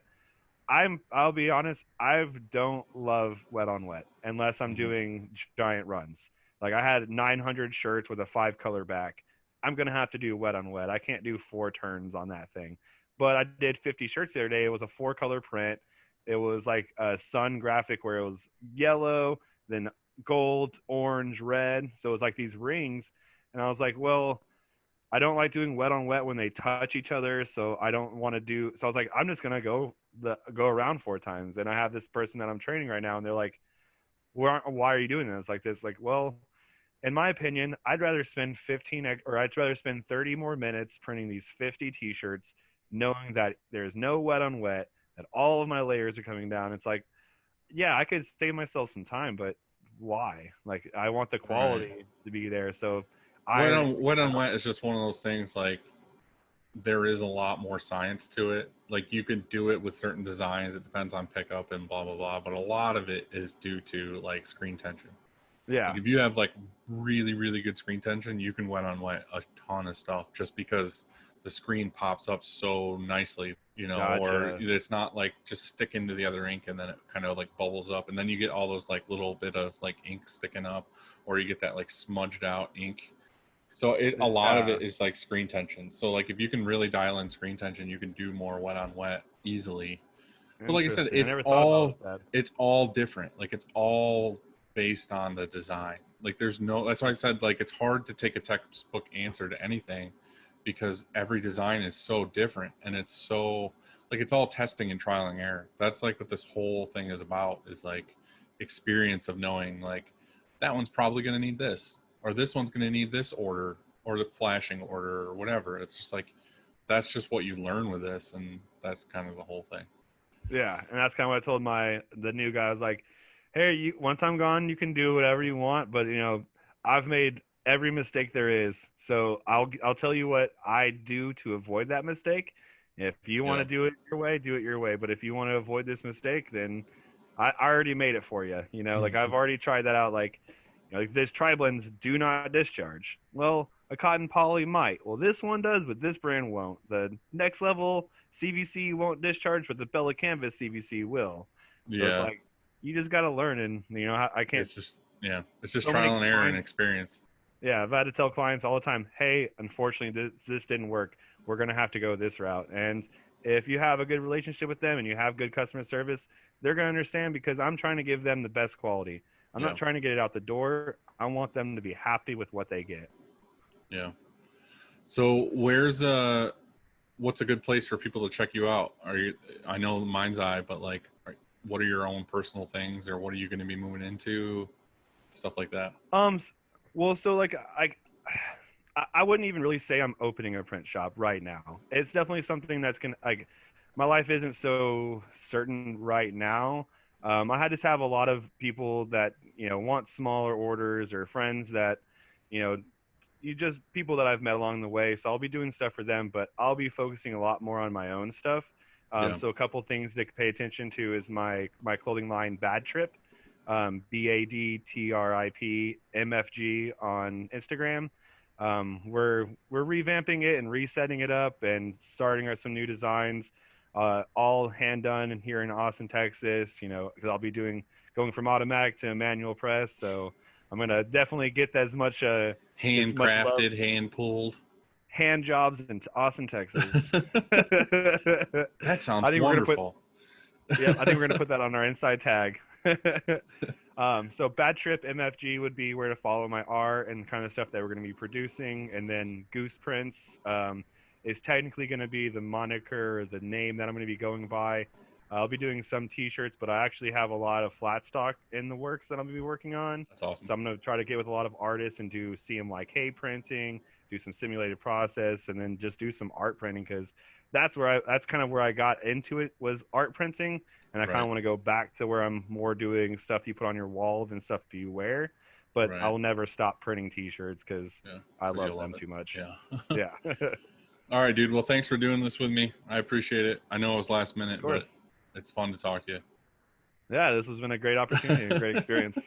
I'll be honest, I don't love wet on wet unless I'm doing giant runs. Like I had 900 shirts with a 5-color back. I'm gonna have to do wet on wet. I can't do 4 turns on that thing. But I did 50 shirts the other day. It was a 4-color print. It was like a sun graphic where it was yellow, then gold, orange, red. So it was like these rings. And I was like, well, I don't like doing wet on wet when they touch each other, so I don't want to do. So I was like, I'm just gonna go around 4 times, and I have this person that I'm training right now, and they're like, why are you doing this like this? Like, well, in my opinion, I'd rather spend 30 more minutes printing these 50 T-shirts, knowing that there's no wet on wet, that all of my layers are coming down. It's like, yeah, I could save myself some time, but why? Like, I want the Right. quality to be there. So Wet ironing on wet on wet is just one of those things. Like there is a lot more science to it. Like you could do it with certain designs. It depends on pickup and blah blah blah. But a lot of it is due to like screen tension. Yeah. Like if you have like really, really good screen tension, you can wet on wet a ton of stuff just because the screen pops up so nicely, you know, or Gotcha. it's not like just stick into the other ink and then it kind of like bubbles up and then you get all those like little bit of like ink sticking up, or you get that like smudged out ink. So a lot of Yeah. it is like screen tension. So like if you can really dial in screen tension, you can do more wet on wet easily. But like I said, Interesting. I never thought about that. it's all different. Like it's all based on the design. Like there's no, that's why I said like it's hard to take a textbook answer to anything because every design is so different and it's so like it's all testing and trial and error. That's like what this whole thing is about, is like experience of knowing like that one's probably going to need this, or this one's going to need this order or the flashing order or whatever. It's just like that's just what you learn with this, and that's kind of the whole thing. Yeah, and that's kind of what I told the new guy. I was like, "Hey, once I'm gone, you can do whatever you want, but I've made every mistake there is, so I'll tell you what I do to avoid that mistake. If you want Yeah. to do it your way, do it your way. But if you want to avoid this mistake, then I already made it for you. Like I've already tried that out. Like, like this tri-blends do not discharge. Well, a cotton poly might. Well, this one does, but this brand won't. The next level CVC won't discharge, but the Bella Canvas CVC will. So it's Yeah. like you just got to learn, and I can't. It's just, yeah, it's just So many trial and error and clients, experience. yeah, I've had to tell clients all the time, hey, unfortunately, this didn't work. We're gonna have to go this route. And if you have a good relationship with them and you have good customer service, they're gonna understand because I'm trying to give them the best quality. I'm Yeah. not trying to get it out the door. I want them to be happy with what they get. Yeah. So what's a good place for people to check you out? I know Mindzai, but like, what are your own personal things, or what are you going to be moving into? Stuff like that. Well, so like I wouldn't even really say I'm opening a print shop right now. It's definitely something that's gonna like my life isn't so certain right now. I just have a lot of people that want smaller orders, or friends that you know you just people that I've met along the way. So I'll be doing stuff for them, but I'll be focusing a lot more on my own stuff. Yeah. So a couple things to pay attention to is my clothing line Bad Trip, BADTRIP MFG on Instagram. We're revamping it and resetting it up and starting some new designs, all hand done and here in Austin, Texas. Because I'll be going from automatic to manual press, so I'm gonna definitely get as much love, Handcrafted, hand pulled. hand jobs in Austin, Texas. That sounds I think wonderful. I think we're gonna put that on our inside tag. So Bad Trip MFG would be where to follow my art and kind of stuff that we're going to be producing. And then Goose Prints is technically going to be the moniker, or the name that I'm going to be going by. I'll be doing some t-shirts, but I actually have a lot of flat stock in the works that I'm going to be working on. That's awesome. So I'm going to try to get with a lot of artists and do CMYK printing, do some simulated process, and then just do some art printing, because that's kind of where I got into it, was art printing. And I kind of want to go back to where I'm more doing stuff you put on your wall than stuff you wear. But I will never stop printing t-shirts because I love them too much. Yeah. Yeah. All right, dude. Well, thanks for doing this with me. I appreciate it. I know it was last minute, but it's fun to talk to you. Yeah, this has been a great opportunity, a great experience.